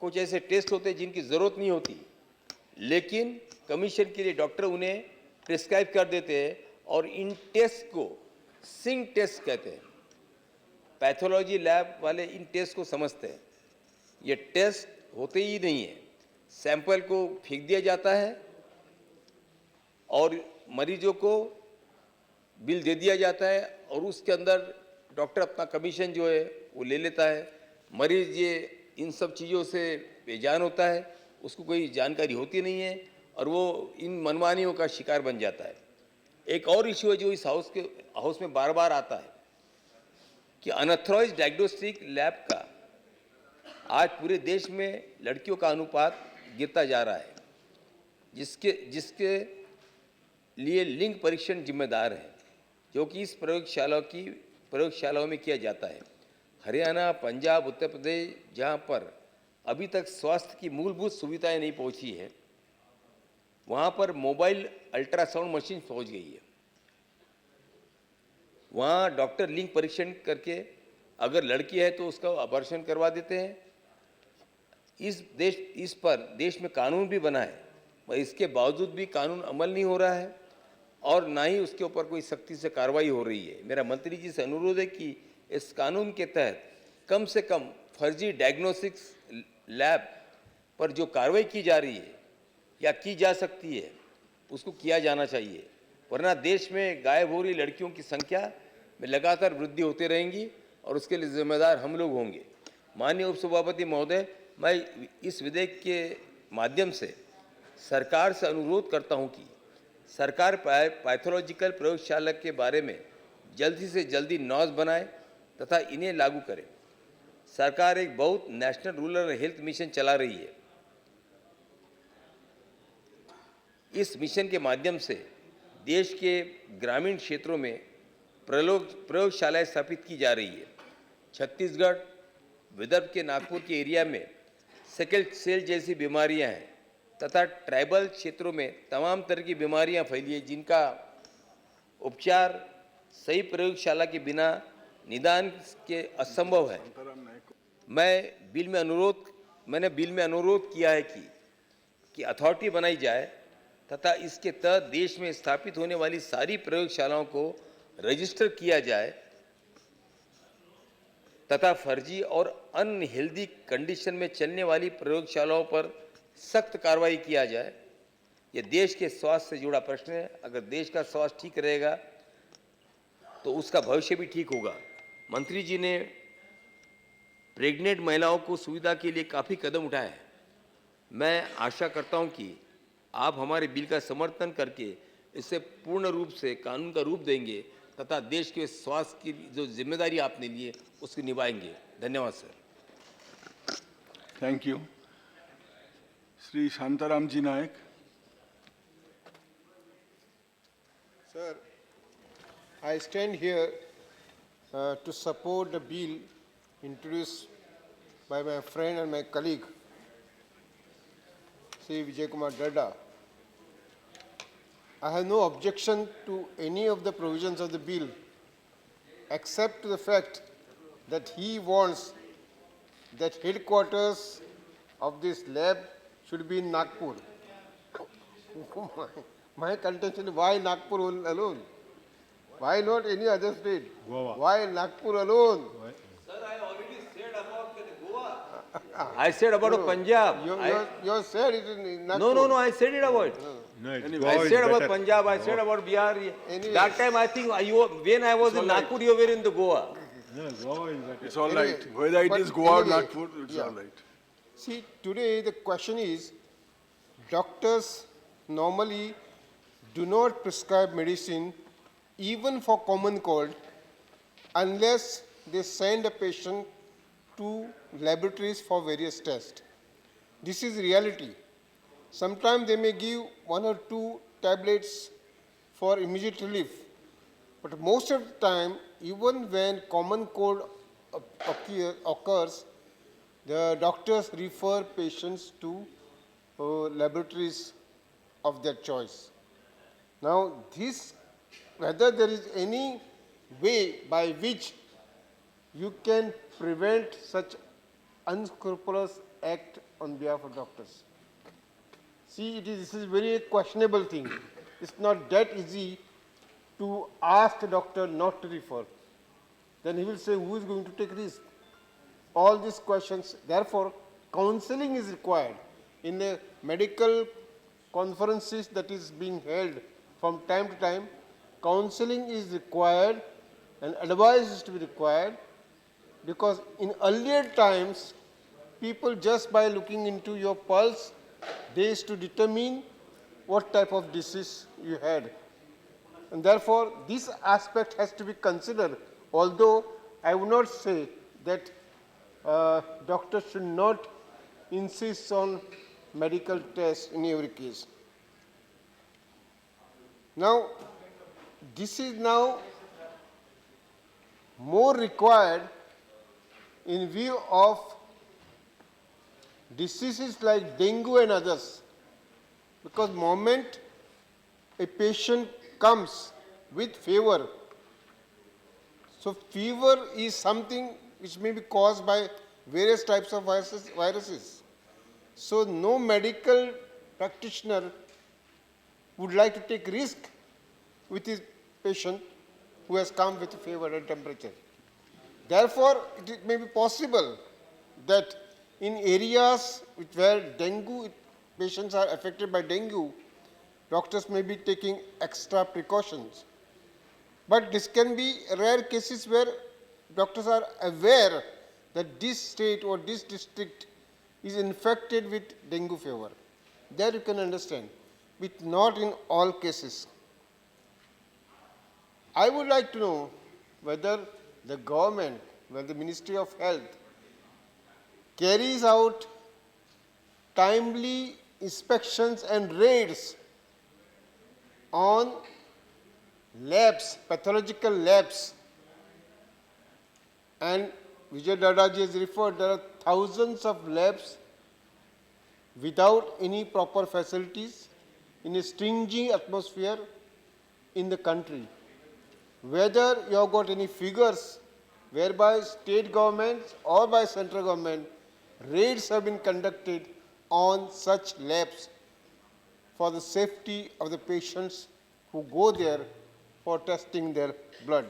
कुछ ऐसे टेस्ट होते हैं जिनकी ज़रूरत नहीं होती लेकिन कमीशन के लिए डॉक्टर उन्हें प्रिस्क्राइब कर देते हैं और इन टेस्ट को सिंक टेस्ट कहते हैं। पैथोलॉजी लैब वाले इन टेस्ट को समझते हैं। ये टेस्ट होते ही नहीं है, सैंपल को फेंक दिया जाता है और मरीजों को बिल दे दिया जाता है और उसके अंदर डॉक्टर अपना कमीशन जो है वो ले लेता है। मरीज ये इन सब चीज़ों से बेजान होता है, उसको कोई जानकारी होती नहीं है और वो इन मनमानियों का शिकार बन जाता है। एक और इशू है जो इस हाउस में बार बार आता है कि अनऑथराइज्ड डायग्नोस्टिक लैब का आज पूरे देश में लड़कियों का अनुपात गिरता जा रहा है, जिसके लिए लिंग परीक्षण जिम्मेदार है जो कि इस प्रयोगशालाओं में किया जाता है। हरियाणा, पंजाब, उत्तर प्रदेश जहाँ पर अभी तक स्वास्थ्य की मूलभूत सुविधाएं नहीं पहुँची है वहाँ पर मोबाइल अल्ट्रासाउंड मशीन पहुँच गई है। वहाँ डॉक्टर लिंग परीक्षण करके अगर लड़की है तो उसका ऑपरेशन करवा देते हैं। इस पर देश में कानून भी बना है पर इसके बावजूद भी कानून अमल नहीं हो रहा है और ना ही उसके ऊपर कोई सख्ती से कार्रवाई हो रही है। मेरा मंत्री जी से अनुरोध है कि इस कानून के तहत कम से कम फर्जी डायग्नोस्टिक्स लैब पर जो कार्रवाई की जा रही है या की जा सकती है उसको किया जाना चाहिए वरना देश में गायब हो रही लड़कियों की संख्या में लगातार वृद्धि होती रहेंगी और उसके लिए जिम्मेदार हम लोग होंगे। माननीय उपसभापति महोदय, मैं इस विधेयक के माध्यम से सरकार से अनुरोध करता हूं कि सरकार पैथोलॉजिकल प्रयोगशाला के बारे में जल्दी से जल्दी नॉज बनाए तथा इन्हें लागू करे। सरकार एक बहुत नेशनल रूरल हेल्थ मिशन चला रही है। इस मिशन के माध्यम से देश के ग्रामीण क्षेत्रों में प्रयोगशालाएं स्थापित की जा रही है। छत्तीसगढ़, विदर्भ के नागपुर के एरिया में सिकल सेल जैसी बीमारियां हैं तथा ट्राइबल क्षेत्रों में तमाम तरह की बीमारियां फैली है जिनका उपचार सही प्रयोगशाला के बिना निदान के असंभव है। मैंने बिल में अनुरोध किया है कि अथॉरिटी बनाई जाए तथा इसके तहत देश में स्थापित होने वाली सारी प्रयोगशालाओं को रजिस्टर किया जाए तथा फर्जी और अनहेल्दी कंडीशन में चलने वाली प्रयोगशालाओं पर सख्त कार्रवाई किया जाए। यह देश के स्वास्थ्य से जुड़ा प्रश्न है। अगर देश का स्वास्थ्य ठीक रहेगा तो उसका भविष्य भी ठीक होगा। मंत्री जी ने प्रेग्नेंट महिलाओं को सुविधा के लिए काफ़ी कदम उठाए हैं। मैं आशा करता हूं कि आप हमारे बिल का समर्थन करके इसे पूर्ण रूप से कानून का रूप देंगे तथा देश के स्वास्थ्य की जो जिम्मेदारी आपने ली है उसको निभाएंगे। धन्यवाद sir. Thank you. Shri Shantaram ji Nayak. Sir, I stand here to support the bill introduced by my friend and my colleague, Sri Vijay Kumar Dadda. I have no objection to any of the provisions of the bill, except to the fact that he wants that headquarters of this lab should be in Nagpur. My contention is, why Nagpur alone? Why not any other state? Goa. Why Nagpur alone? Sir, I already said about Goa. I said about Punjab. You said it in Nagpur. No, I said it about. I said about Punjab, I said about Bihar. Anyway. That time I think when I was in Nagpur, you were in the Goa. It's all right. Anyway, Whether it but is Goa or anyway, Nagpur, it's yeah. all right. See, today the question is, doctors normally do not prescribe medicine even for common cold unless they send a patient to laboratories for various tests. This is reality. Sometimes they may give 1 or 2 tablets for immediate relief, but most of the time, even when common cold occurs, the doctors refer patients to laboratories of their choice. Now, whether there is any way by which you can prevent such unscrupulous act on behalf of doctors. See, this is very questionable thing. It's not that easy to ask a doctor not to refer. Then he will say, who is going to take risk? All these questions, therefore, counseling is required. In the medical conferences that is being held from time to time, counseling is required and advice is to be required, because in earlier times, people just by looking into your pulse, they used to determine what type of disease you had. And therefore, this aspect has to be considered, although I would not say that doctors should not insist on medical tests in every case. Now, this is now more required in view of diseases like dengue and others, because moment a patient comes with fever, so fever is something which may be caused by various types of viruses. So no medical practitioner would like to take risk with his patient who has come with fever and temperature. Therefore, it may be possible that in areas where dengue patients are affected by dengue, doctors may be taking extra precautions. But this can be rare cases where doctors are aware that this state or this district is infected with dengue fever. That you can understand, but not in all cases. I would like to know whether the government, whether the Ministry of Health carries out timely inspections and raids on labs, pathological labs. And Vijay Dadaji has referred, there are thousands of labs without any proper facilities in a stingy atmosphere in the country. Whether you have got any figures whereby state governments or by central government, raids have been conducted on such labs for the safety of the patients who go there for testing their blood.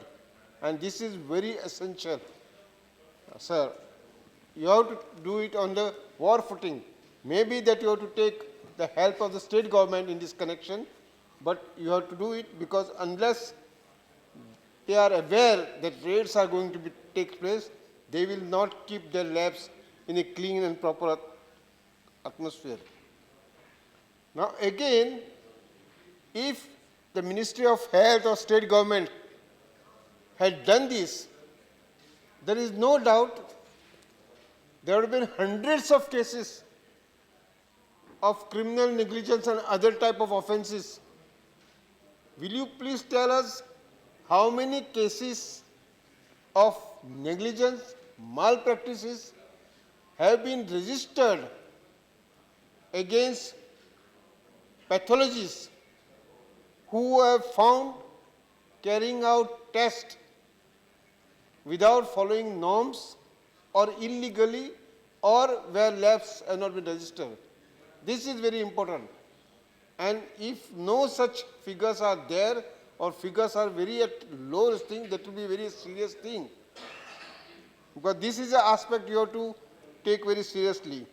And this is very essential. Sir, you have to do it on the war footing. Maybe that you have to take the help of the state government in this connection, but you have to do it because unless they are aware that raids are going to take place, they will not keep their labs in a clean and proper atmosphere. Now again, if the Ministry of Health or state government had done this, there is no doubt there would have been hundreds of cases of criminal negligence and other type of offences. Will you please tell us how many cases of negligence, malpractices have been registered against pathologists who have found carrying out tests without following norms or illegally or where labs have not been registered? This is very important. And if no such figures are there or figures are very at low thing, that will be a very serious thing. Because this is an aspect you have to take very seriously.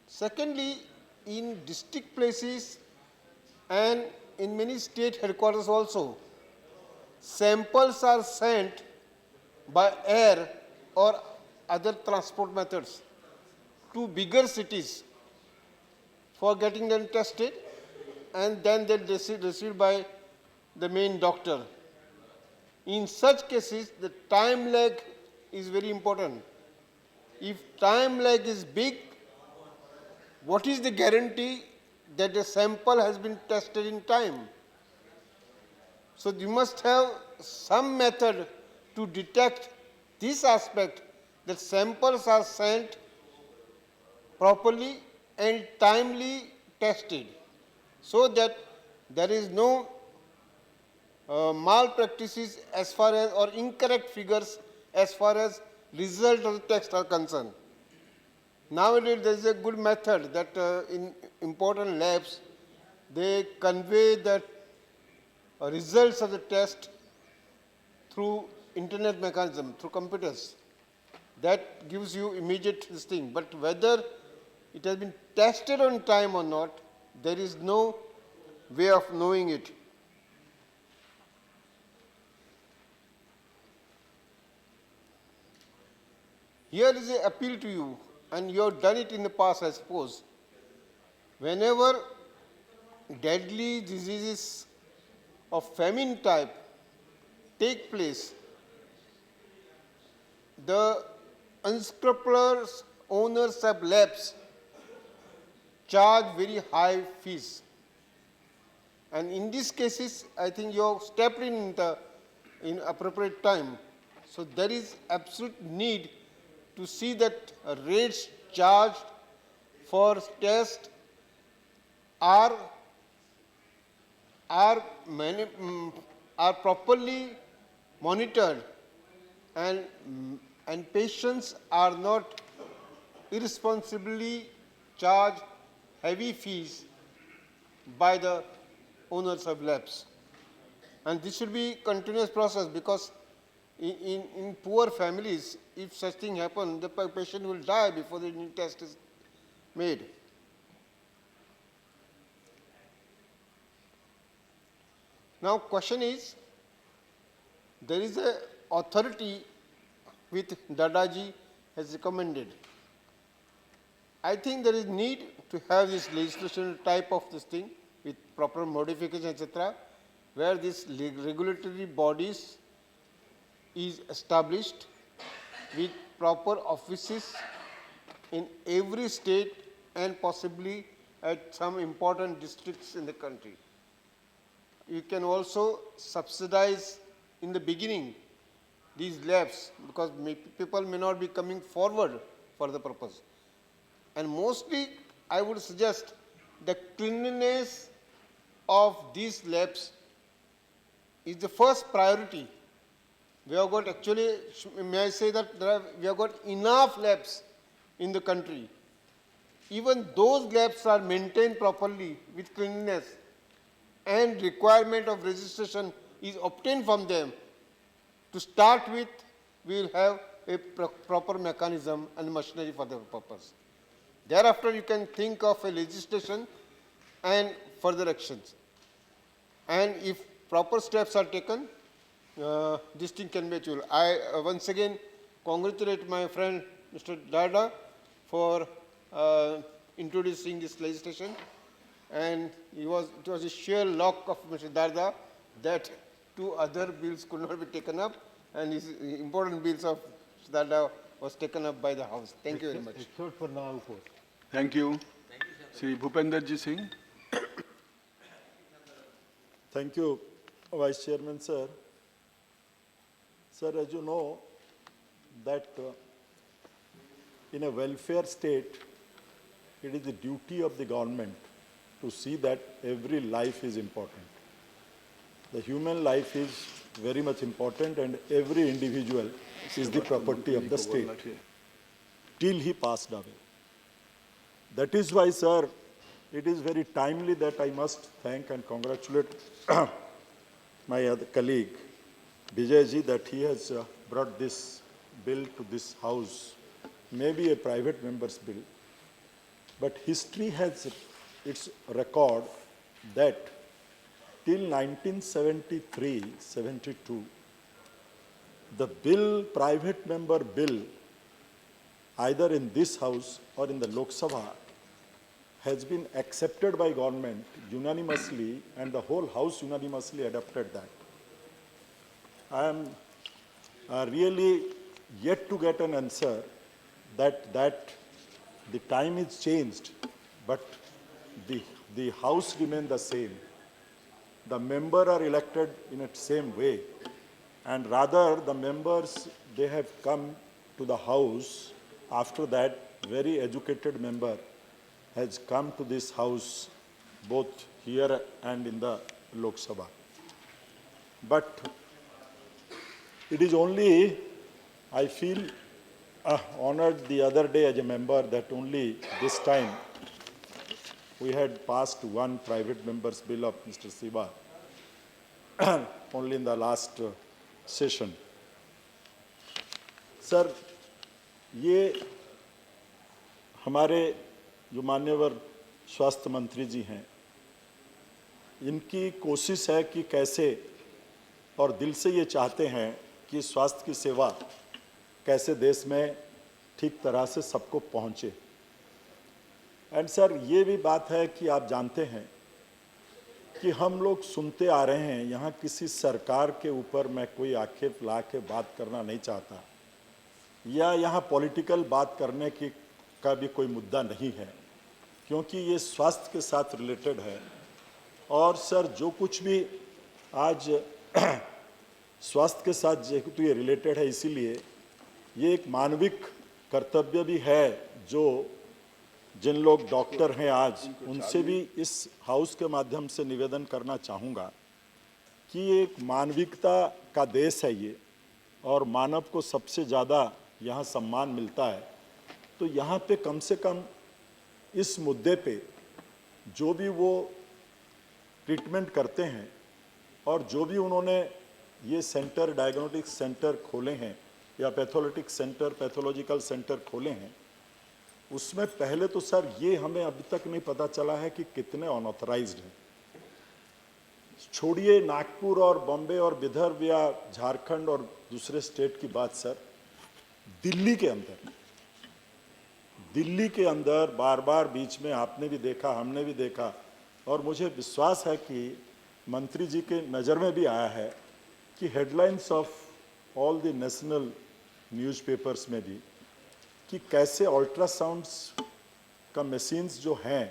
Secondly, in district places and in many state headquarters also, samples are sent by air or other transport methods to bigger cities for getting them tested, and then they're received by the main doctor. In such cases, the time lag is very important. If time lag is big, what is the guarantee that the sample has been tested in time? So you must have some method to detect this aspect, that samples are sent properly and timely tested, so that there is no malpractices as far as or incorrect figures as far as result of the test are concerned. Nowadays there is a good method that in important labs they convey the results of the test through internet mechanism, through computers. That gives you immediate this thing. But whether it has been tested on time or not, there is no way of knowing it. Here is an appeal to you, and you have done it in the past, I suppose. Whenever deadly diseases of famine type take place, the unscrupulous owners of labs charge very high fees. And in these cases, I think you have stepped in appropriate time. So there is absolute need to see that rates charged for tests are properly monitored, and patients are not irresponsibly charged heavy fees by the owners of labs. And this should be a continuous process, because in poor families, if such thing happens, the patient will die before the new test is made. Now question is, there is a authority which Dadaji has recommended. I think there is need to have this legislation type of this thing with proper modification, etc., where this regulatory bodies is established with proper offices in every state and possibly at some important districts in the country. You can also subsidize in the beginning these labs, because people may not be coming forward for the purpose. And mostly, I would suggest the cleanliness of these labs is the first priority. We have got actually, may I say that we have got enough labs in the country. Even those labs are maintained properly with cleanliness, and requirement of registration is obtained from them. To start with, we will have a proper mechanism and machinery for the purpose. Thereafter, you can think of a legislation and further actions. And if proper steps are taken, this thing can be achieved. I once again congratulate my friend Mr. Dada for introducing this legislation, and it was a sheer luck of Mr. Dada that 2 other bills could not be taken up, and his important bills of Mr. Dada was taken up by the House. Thank you very much. Thank you. Shri Bhupenderji Singh. Thank you, Vice Chairman, sir. Sir, as you know, that in a welfare state, it is the duty of the government to see that every life is important. The human life is very much important, and every individual is the property of the state till he passed away. That is why, sir, it is very timely that I must thank and congratulate my other colleague, Vijayji, that he has brought this bill to this House, maybe a private member's bill. But history has its record that till 1973-72, the bill, private member bill, either in this House or in the Lok Sabha, has been accepted by government unanimously, and the whole House unanimously adopted that. I am really yet to get an answer that the time is changed, but the House remains the same. The members are elected in the same way, and rather the members, they have come to the House. After that, very educated member has come to this House, both here and in the Lok Sabha. But it is only, I feel honored the other day as a member that only this time we had passed one private member's bill of Mr. Siva only in the last session. Sir, ये हमारे जो मान्यवर स्वास्थ्य मंत्री जी हैं, इनकी कोशिश है कि कैसे, और दिल से ये चाहते हैं कि स्वास्थ्य की सेवा कैसे देश में ठीक तरह से सबको पहुंचे। एंड सर, ये भी बात है कि आप जानते हैं कि हम लोग सुनते आ रहे हैं, यहाँ किसी सरकार के ऊपर मैं कोई आक्षेप ला के बात करना नहीं चाहता, या यहाँ पॉलिटिकल बात करने की का भी कोई मुद्दा नहीं है, क्योंकि ये स्वास्थ्य के साथ रिलेटेड है। और सर, जो कुछ भी आज स्वास्थ्य के साथ जेहेतु ये रिलेटेड है, इसीलिए ये एक मानविक कर्तव्य भी है, जो जिन लोग डॉक्टर हैं आज, उनसे भी इस हाउस के माध्यम से निवेदन करना चाहूँगा कि ये एक मानविकता का देश है ये, और मानव को सबसे ज़्यादा यहाँ सम्मान मिलता है। तो यहाँ पे कम से कम इस मुद्दे पे जो भी वो ट्रीटमेंट करते हैं, और जो भी उन्होंने ये सेंटर, डायग्नोस्टिक सेंटर खोले हैं या पैथोलॉजिकल सेंटर खोले हैं, उसमें पहले तो सर ये हमें अभी तक नहीं पता चला है कि कितने अनऑथराइज्ड हैं। छोड़िए नागपुर और बॉम्बे और विदर्भ या झारखंड और दूसरे स्टेट की बात सर, दिल्ली के अंदर बार बार बीच में आपने भी देखा, हमने भी देखा, और मुझे विश्वास है कि मंत्री जी के नज़र में भी आया है कि headlines of all the national newspapers में भी कि कैसे अल्ट्रासाउंड्स का मशीन्स जो हैं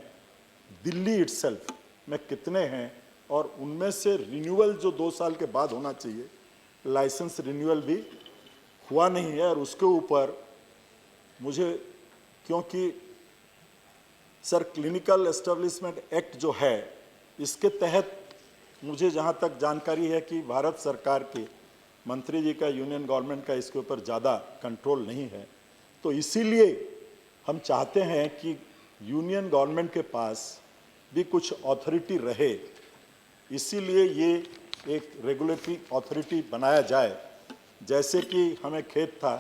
दिल्ली इटसेल्फ में कितने हैं, और उनमें से रिन्यूअल जो 2 साल के बाद होना चाहिए, लाइसेंस रिन्यूअल भी हुआ नहीं है। और उसके ऊपर मुझे, क्योंकि सर क्लिनिकल एस्टेब्लिशमेंट एक्ट जो है, इसके तहत मुझे जहाँ तक जानकारी है कि भारत सरकार के मंत्री जी का, यूनियन गवर्नमेंट का इसके ऊपर ज़्यादा कंट्रोल नहीं है। तो इसीलिए हम चाहते हैं कि यूनियन गवर्नमेंट के पास भी कुछ अथॉरिटी रहे, इसीलिए ये एक रेगुलेटरी अथॉरिटी बनाया जाए। जैसे कि हमें खेद था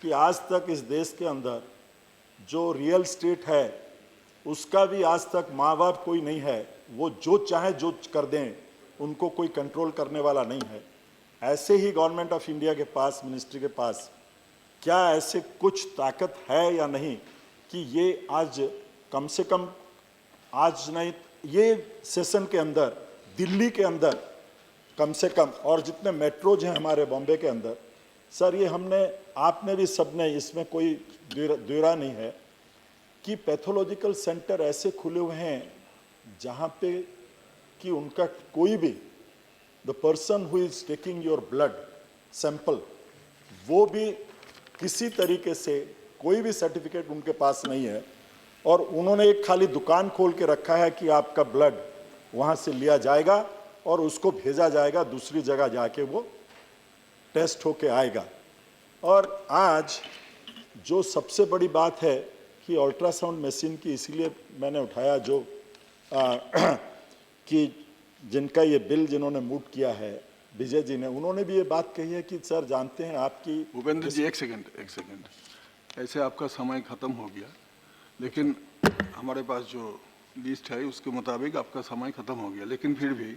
कि आज तक इस देश के अंदर जो रियल स्टेट है उसका भी आज तक माँ बाप कोई नहीं है, वो जो चाहे जो कर दें, उनको कोई कंट्रोल करने वाला नहीं है। ऐसे ही गवर्नमेंट ऑफ इंडिया के पास, मिनिस्ट्री के पास क्या ऐसे कुछ ताकत है या नहीं कि ये आज कम से कम, आज नहीं ये सेशन के अंदर दिल्ली के अंदर कम से कम, और जितने मेट्रोज हैं हमारे बॉम्बे के अंदर सर, ये हमने, आपने भी, सबने, इसमें कोई द्विरा नहीं है कि पैथोलॉजिकल सेंटर ऐसे खुले हुए हैं जहाँ पे कि उनका कोई भी, the person who is taking your blood sample, वो भी किसी तरीके से कोई भी सर्टिफिकेट उनके पास नहीं है, और उन्होंने एक खाली दुकान खोल के रखा है कि आपका ब्लड वहाँ से लिया जाएगा और उसको भेजा जाएगा दूसरी जगह, जाके वो टेस्ट होके आएगा। और आज जो सबसे बड़ी बात है कि अल्ट्रासाउंड मशीन की, इसीलिए मैंने उठाया जो कि जिनका ये बिल जिन्होंने मूव किया है, विजय जी ने, उन्होंने भी ये बात कही है कि सर जानते हैं आपकी, भूपेंद्र जी एक सेकंड, ऐसे आपका समय खत्म हो गया, लेकिन हमारे पास जो लिस्ट है उसके मुताबिक आपका समय खत्म हो गया, लेकिन फिर भी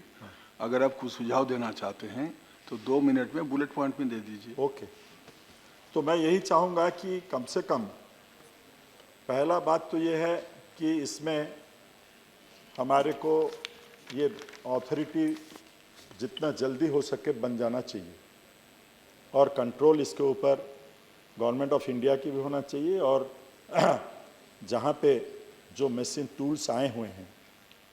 अगर आप कुछ सुझाव देना चाहते हैं तो 2 मिनट में बुलेट पॉइंट में दे दीजिए। ओके, तो मैं यही चाहूँगा कि कम से कम पहला बात तो ये है कि इसमें हमारे को ये अथॉरिटी जितना जल्दी हो सके बन जाना चाहिए, और कंट्रोल इसके ऊपर गवर्नमेंट ऑफ इंडिया की भी होना चाहिए। और जहाँ पे जो मशीन टूल्स आए हुए हैं,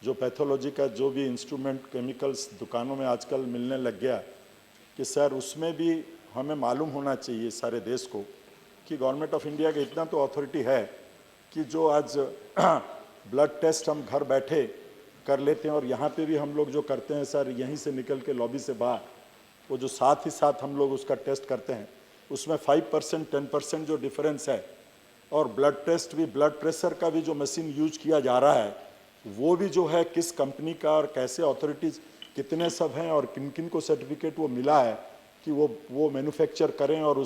जो पैथोलॉजी का जो भी इंस्ट्रूमेंट, केमिकल्स दुकानों में आजकल मिलने लग गया, कि सर उसमें भी हमें मालूम होना चाहिए सारे देश को कि गवर्नमेंट ऑफ इंडिया का इतना तो अथॉरिटी है कि जो आज ब्लड टेस्ट हम घर बैठे कर लेते हैं, और यहाँ पे भी हम लोग जो करते हैं सर, यहीं से निकल के लॉबी से बाहर, वो जो साथ ही साथ हम लोग उसका टेस्ट करते हैं, उसमें 5% 10% जो डिफरेंस है। और ब्लड टेस्ट भी, ब्लड प्रेशर का भी जो मशीन यूज किया जा रहा है, वो भी जो है किस कंपनी का और कैसे अथॉरिटीज़ कितने सब हैं और किन किन को सर्टिफिकेट वो मिला है कि वो मैन्युफैक्चर करें, और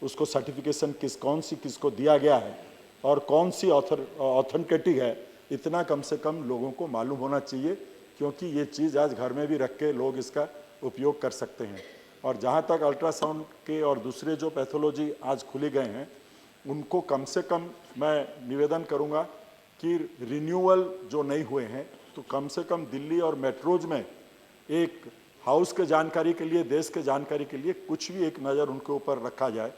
उसको सर्टिफिकेशन किसको दिया गया है और कौन सी ऑथेंटिकेटिक है, इतना कम से कम लोगों को मालूम होना चाहिए, क्योंकि ये चीज़ आज घर में भी रख के लोग इसका उपयोग कर सकते हैं। और जहाँ तक अल्ट्रासाउंड के और दूसरे जो पैथोलॉजी आज खुले गए हैं, उनको कम से कम मैं निवेदन करूँगा कि रिन्यूअल जो नहीं हुए हैं, तो कम से कम दिल्ली और मेट्रोज में एक हाउस के जानकारी के लिए, देश के जानकारी के लिए कुछ भी एक नज़र उनके ऊपर रखा जाए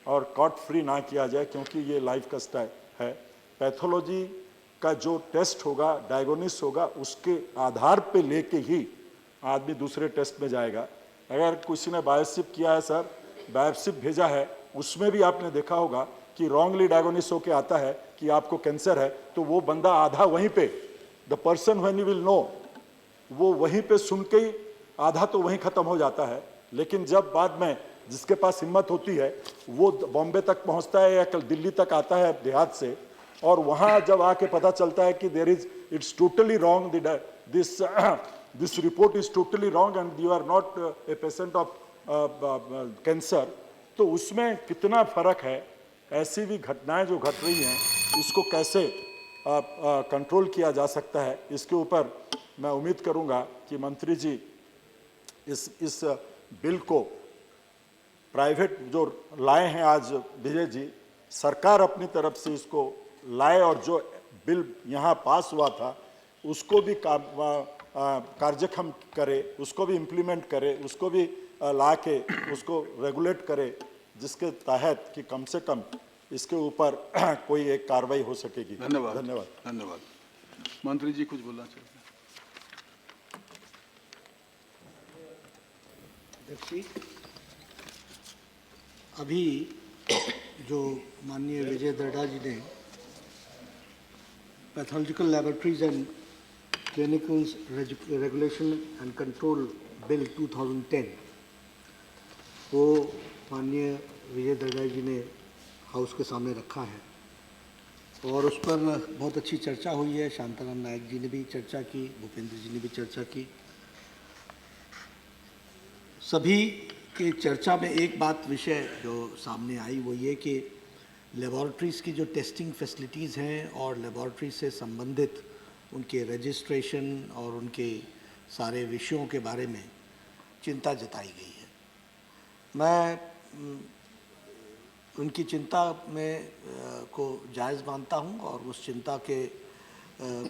और कॉट फ्री ना किया जाए, क्योंकि ये लाइफ का है। पैथोलॉजी का जो टेस्ट होगा, डायग्नोसिस होगा, उसके आधार पे लेके ही आदमी दूसरे टेस्ट में जाएगा। अगर किसी ने बायोप्सी किया है सर, बायोप्सी भेजा है, उसमें भी आपने देखा होगा कि रॉन्गली डायग्नोसिस होके आता है कि आपको कैंसर है, तो वो बंदा आधा वहीं पे, the person when you will know, वो वहीं पे सुन के ही आधा तो वहीं ख़त्म हो जाता है। लेकिन जब बाद में जिसके पास हिम्मत होती है, वो बॉम्बे तक पहुंचता है या कल दिल्ली तक आता है देहात से, और वहाँ जब आके पता चलता है कि it's totally wrong, this report is totally wrong and you are not a patient of cancer, तो उसमें कितना फ़र्क है। ऐसी भी घटनाएं जो घट रही हैं, इसको कैसे कंट्रोल किया जा सकता है, इसके ऊपर मैं उम्मीद करूंगा कि मंत्री जी इस बिल को प्राइवेट जो लाए हैं आज विजय जी, सरकार अपनी तरफ से इसको लाए और जो बिल यहाँ पास हुआ था उसको भी कार्यक्षम करे, उसको भी इम्प्लीमेंट करे, उसको भी ला के उसको रेगुलेट करे, जिसके तहत कि कम से कम इसके ऊपर कोई एक कार्रवाई हो सकेगी। धन्यवाद। धन्यवाद। धन्यवाद। मंत्री जी कुछ बोलना चाहते हैं? अभी जो माननीय विजय दर्डा जी ने pathological laboratories and clinicals regulation and control bill 2010 वो माननीय विजय दर्डा जी ने हाउस के सामने रखा है और उस पर बहुत अच्छी चर्चा हुई है। शांताराम नायक जी ने भी चर्चा की, भूपेंद्र जी ने भी चर्चा की। सभी की चर्चा में एक बात विषय जो सामने आई वो ये कि लेबॉरेटरीज़ की जो टेस्टिंग फैसिलिटीज़ हैं और लेबॉरेटरी से संबंधित उनके रजिस्ट्रेशन और उनके सारे विषयों के बारे में चिंता जताई गई है। मैं उनकी चिंता में को जायज़ मानता हूं और उस चिंता के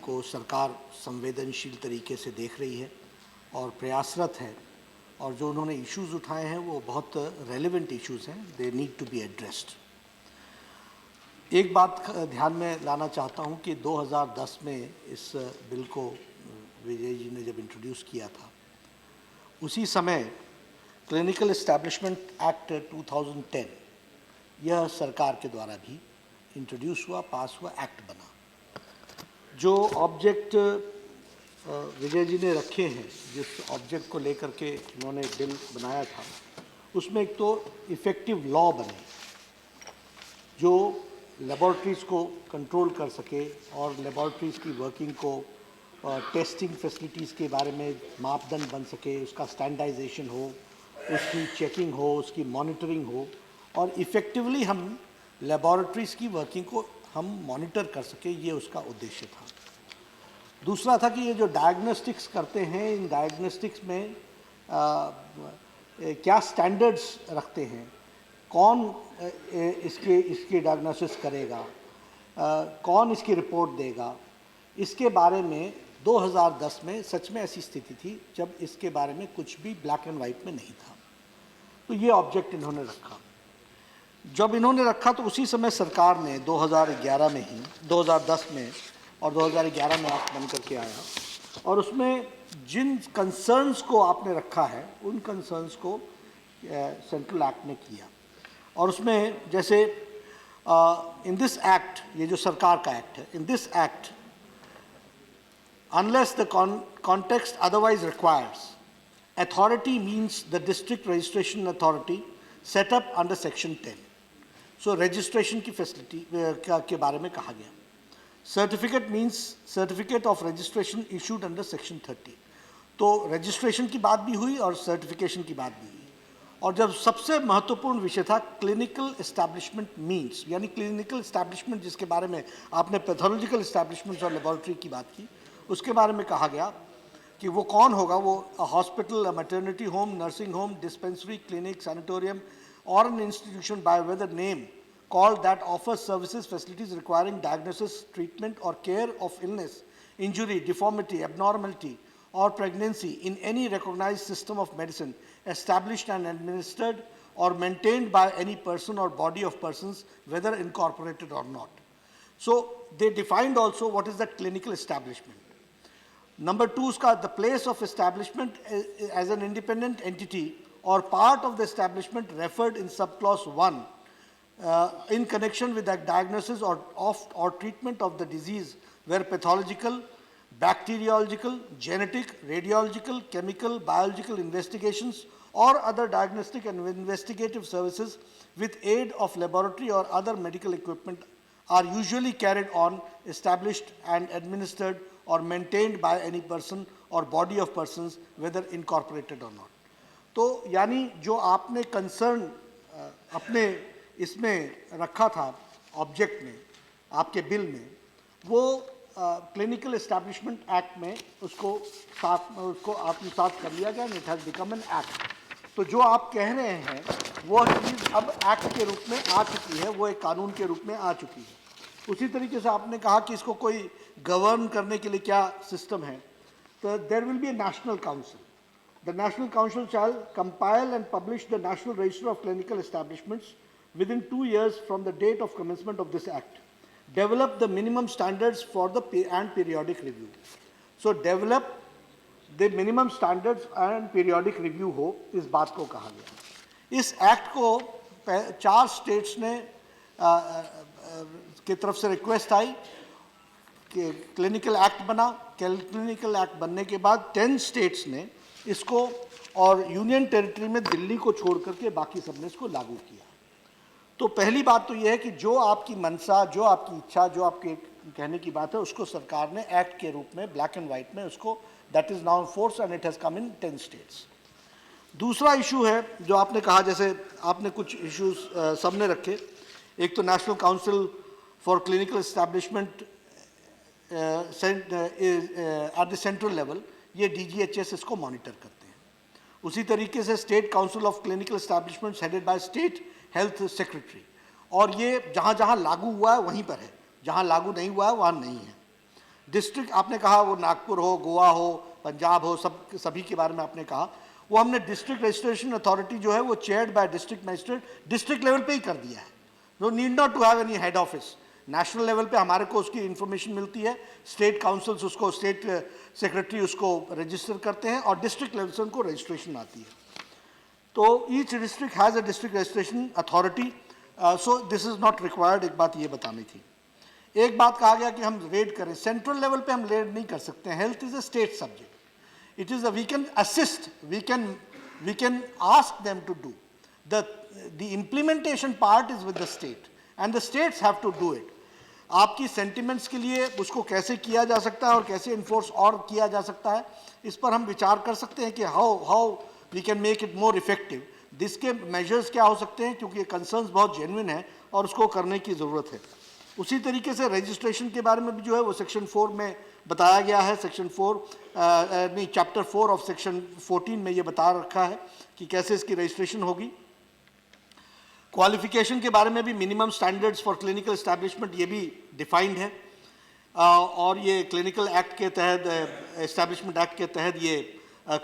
को सरकार संवेदनशील तरीके से देख रही है और प्रयासरत है, और जो उन्होंने इश्यूज़ उठाए हैं वो बहुत रेलेवेंट इश्यूज़ हैं, they need to be addressed. एक बात ध्यान में लाना चाहता हूं कि 2010 में इस बिल को विजय जी ने जब इंट्रोड्यूस किया था, उसी समय क्लिनिकल एस्टैब्लिशमेंट एक्ट 2010 यह सरकार के द्वारा भी इंट्रोड्यूस हुआ, पास हुआ, एक्ट बना। जो ऑब्जेक्ट विजय जी ने रखे हैं, जिस ऑब्जेक्ट को लेकर के उन्होंने बिल बनाया था, उसमें एक तो इफ़ेक्टिव लॉ बने जो लेबॉरेटरीज़ को कंट्रोल कर सके और लेबॉरेटरीज़ की वर्किंग को टेस्टिंग फैसिलिटीज़ के बारे में मापदंड बन सके, उसका स्टैंडर्डाइजेशन हो, उसकी चेकिंग हो, उसकी मॉनिटरिंग हो और इफ़ेक्टिवली हम लेबॉरेटरीज़ की वर्किंग को हम मॉनिटर कर सके, ये उसका उद्देश्य था। दूसरा था कि ये जो डायग्नोस्टिक्स करते हैं, इन डायग्नोस्टिक्स में क्या स्टैंडर्ड्स रखते हैं, कौन इसकी डायग्नोसिस करेगा, कौन इसकी रिपोर्ट देगा, इसके बारे में 2010 में सच में ऐसी स्थिति थी जब इसके बारे में कुछ भी ब्लैक एंड वाइट में नहीं था। तो ये ऑब्जेक्ट इन्होंने रखा। जब इन्होंने रखा तो उसी समय सरकार ने 2011 में ही, 2010 में और 2011 में एक्ट बन करके आया और उसमें जिन कंसर्न्स को आपने रखा है उन कंसर्न्स को सेंट्रल एक्ट ने किया। और उसमें जैसे इन दिस एक्ट, ये जो सरकार का एक्ट है, in this act unless the context otherwise requires, authority means the district registration authority set up under section 10. So registration की facility के बारे में कहा गया। Certificate means certificate of registration issued under section 30. तो registration की बात भी हुई और certification की बात भी हुई। और जब सबसे महत्वपूर्ण विषय था clinical establishment means, यानी clinical establishment जिसके बारे में आपने pathological establishments और laboratory की बात की, उसके बारे में कहा गया कि वो कौन होगा, वो hospital, maternity home, nursing home, dispensary, clinic, sanatorium और an institution by whatever name called that offers services, facilities requiring diagnosis, treatment or care of illness, injury, deformity, abnormality or pregnancy in any recognized system of medicine established and administered or maintained by any person or body of persons, whether incorporated or not. So they defined also what is that clinical establishment. Number two, the place of establishment as an independent entity or part of the establishment referred in subclause 1 in connection with the diagnosis or treatment of the disease where pathological, bacteriological, genetic, radiological, chemical, biological investigations or other diagnostic and investigative services with aid of laboratory or other medical equipment are usually carried on, established and administered or maintained by any person or body of persons, whether incorporated or not. तो यानी जो आपने concern अपने इसमें रखा था object में, आपके बिल में, वो क्लिनिकल एस्टैब्लिशमेंट एक्ट में उसको आत्मसात कर लिया गया, it has become an act. तो जो आप कह रहे हैं वो चीज़ अब एक्ट के रूप में आ चुकी है, वो एक कानून के रूप में आ चुकी है। उसी तरीके से आपने कहा कि इसको कोई गवर्न करने के लिए क्या सिस्टम है, तो there will be a national council. The National Council shall compile and publish the National Register of Clinical Establishments within 2 years from the date of commencement of this Act. Develop the minimum standards for the and periodic review. So develop the minimum standards and periodic review हो, इस बात को कहा गया। इस act को 4 states ने की तरफ से रिक्वेस्ट आई कि क्लिनिकल एक्ट बना। क्लिनिकल एक्ट बनने के बाद 10 स्टेट्स ने इसको, और यूनियन टेरिटरी में दिल्ली को छोड़ करके बाकी सब ने इसको लागू किया। तो पहली बात तो यह है कि जो आपकी मनसा, जो आपकी इच्छा, जो आपके कहने की बात है, उसको सरकार ने एक्ट के रूप में ब्लैक एंड वाइट में उसको, that is now force and it has come in 10 states. दूसरा इशू है जो आपने कहा, जैसे आपने कुछ इश्यूज सबने रखे। एक तो national council for clinical establishment at the central level, ये DGHS इसको मॉनिटर करते हैं। उसी तरीके से state council of clinical establishments headed by state health secretary, और ये जहाँ जहाँ लागू हुआ है वहीं पर है, जहाँ लागू नहीं हुआ है वहाँ नहीं है। डिस्ट्रिक्ट आपने कहा वो नागपुर हो, गोवा हो, पंजाब हो, सभी के बारे में आपने कहा। वो हमने डिस्ट्रिक्ट रजिस्ट्रेशन अथॉरिटी जो है वो chaired by district magistrate, district level पे ही कर दिया है। No need not to have any head office. National level पे हमारे को उसकी इन्फॉर्मेशन मिलती है, स्टेट काउंसिल्स उसको, स्टेट सेक्रेटरी उसको रजिस्टर करते हैं, और डिस्ट्रिक्ट लेवल से उनको रजिस्ट्रेशन आती है। तो each district has a district registration authority, so this is not required. एक बात ये बतानी थी। एक बात कहा गया कि हम रेड करें, सेंट्रल लेवल पे हम रेड नहीं कर सकते। Health is a state subject, it is we can assist, we can ask them to do the implementation part is with the state and the states have to do it. आपकी sentiments के लिए उसको कैसे किया जा सकता है और कैसे इन्फोर्स और किया जा सकता है, इस पर हम विचार कर सकते हैं कि how we can make it more effective. जिसके मेजर्स क्या हो सकते हैं, क्योंकि ये कंसर्न्स बहुत जेन्युइन है और उसको करने की ज़रूरत है। उसी तरीके से रजिस्ट्रेशन के बारे में भी जो है वो सेक्शन 4 में बताया गया है। सेक्शन 4 नहीं, चैप्टर 4 ऑफ सेक्शन 14 में ये बता रखा है कि कैसे इसकी रजिस्ट्रेशन होगी। क्वालिफिकेशन के बारे में भी minimum standards for clinical establishment ये भी डिफाइंड है, और ये क्लिनिकल एक्ट के तहत, एस्टैब्लिशमेंट एक्ट के तहत ये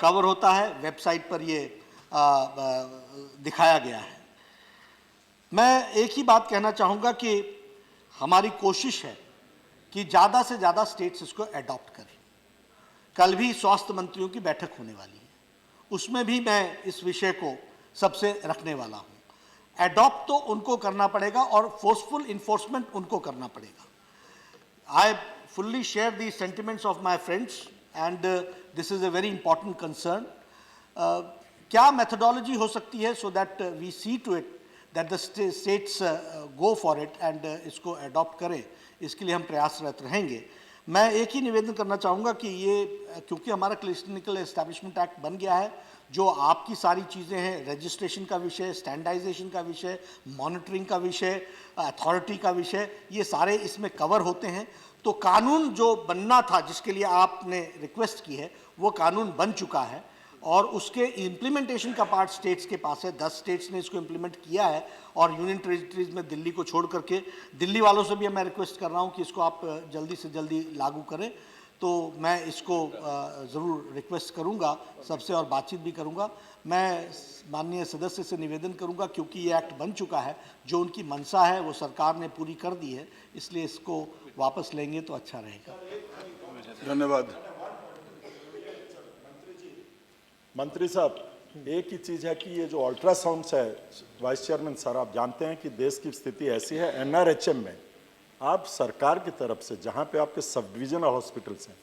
कवर होता है। वेबसाइट पर ये दिखाया गया है। मैं एक ही बात कहना चाहूँगा कि हमारी कोशिश है कि ज़्यादा से ज़्यादा स्टेट्स इसको अडॉप्ट करें। कल भी स्वास्थ्य मंत्रियों की बैठक होने वाली है, उसमें भी मैं इस विषय को सबसे रखने वाला हूँ। अडॉप्ट तो उनको करना पड़ेगा और फोर्सफुल इन्फोर्समेंट उनको करना पड़ेगा। आई fully share the sentiments of my friends and this is a very important concern. क्या methodology हो सकती है so that we see to it that the states go for it and इसको adopt करें, इसके लिए हम प्रयासरत रहेंगे। मैं एक ही निवेदन करना चाहूँगा कि ये, क्योंकि हमारा क्लिनिकल एस्टैब्लिशमेंट एक्ट बन गया है, जो आपकी सारी चीज़ें हैं, रजिस्ट्रेशन का विषय, स्टैंडर्डाइजेशन का विषय, मॉनिटरिंग का विषय, अथॉरिटी का विषय, ये सारे इसमें कवर होते हैं। तो कानून जो बनना था, जिसके लिए आपने रिक्वेस्ट की है, वो कानून बन चुका है और उसके इम्प्लीमेंटेशन का पार्ट स्टेट्स के पास है। 10 स्टेट्स ने इसको इम्प्लीमेंट किया है और यूनियन टेरिटरीज में दिल्ली को छोड़ करके, दिल्ली वालों से भी मैं रिक्वेस्ट कर रहा हूँ कि इसको आप जल्दी से जल्दी लागू करें। तो मैं इसको ज़रूर रिक्वेस्ट करूँगा सबसे और बातचीत भी करूँगा। मैं माननीय सदस्य से निवेदन करूँगा, क्योंकि ये एक्ट बन चुका है, जो उनकी मंशा है वो सरकार ने पूरी कर दी है, इसलिए इसको वापस लेंगे तो अच्छा रहेगा। धन्यवाद। मंत्री साहब, एक ही चीज़ है कि ये जो अल्ट्रासाउंड्स है, वाइस चेयरमैन सर, आप जानते हैं कि देश की स्थिति ऐसी है, NRHM में आप सरकार की तरफ से जहाँ पे आपके सब डिविजनल हॉस्पिटल्स हैं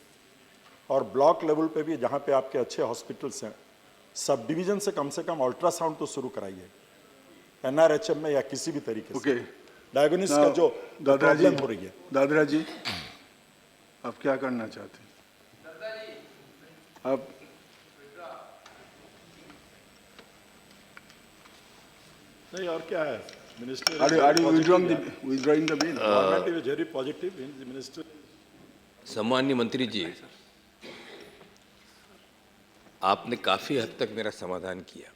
और ब्लॉक लेवल पे भी जहाँ पे आपके अच्छे हॉस्पिटल्स हैं, सब डिवीजन से कम अल्ट्रासाउंड तो शुरू कराइए NRHM में या किसी भी तरीके से। डायग्नोसिस का जो प्रॉब्लम हो रही है। दादरा जी, आप क्या करना चाहते हैं? आप नहीं, और क्या है minister, are you withdrawing the bill? Government is very positive in the minister. सम्माननीय मंत्री जी, आपने काफ़ी हद तक मेरा समाधान किया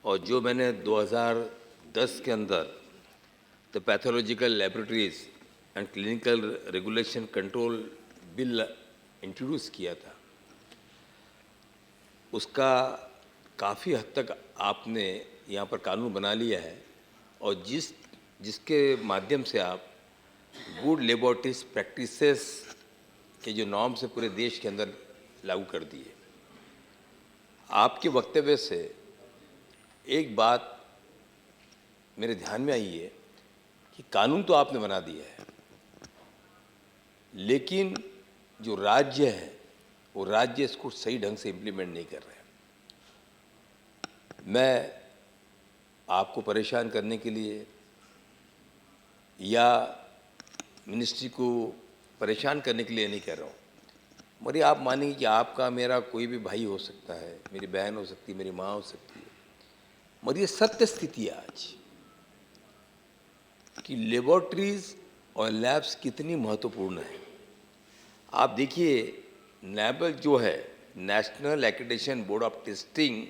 और जो मैंने 2010 के अंदर the pathological laboratories and clinical regulation control bill introduce किया था, उसका काफ़ी हद तक आपने यहाँ पर कानून बना लिया है और जिसके माध्यम से आप गुड लेबोरेटरीज प्रैक्टिसेस के जो नॉर्म्स है पूरे देश के अंदर लागू कर दिए। आपके वक्तव्य से एक बात मेरे ध्यान में आई है कि कानून तो आपने बना दिया है, लेकिन जो राज्य है वो राज्य इसको सही ढंग से इम्प्लीमेंट नहीं कर रहे हैं। मैं आपको परेशान करने के लिए या मिनिस्ट्री को परेशान करने के लिए नहीं कह रहा हूँ, मगर आप मानेंगे कि आपका मेरा कोई भी भाई हो सकता है, मेरी बहन हो सकती है, मेरी माँ हो सकती है, मगर ये सत्य स्थिति है आज कि लेबोरेटरीज और लैब्स कितनी महत्वपूर्ण है। आप देखिए, नैबल जो है, national accreditation board of testing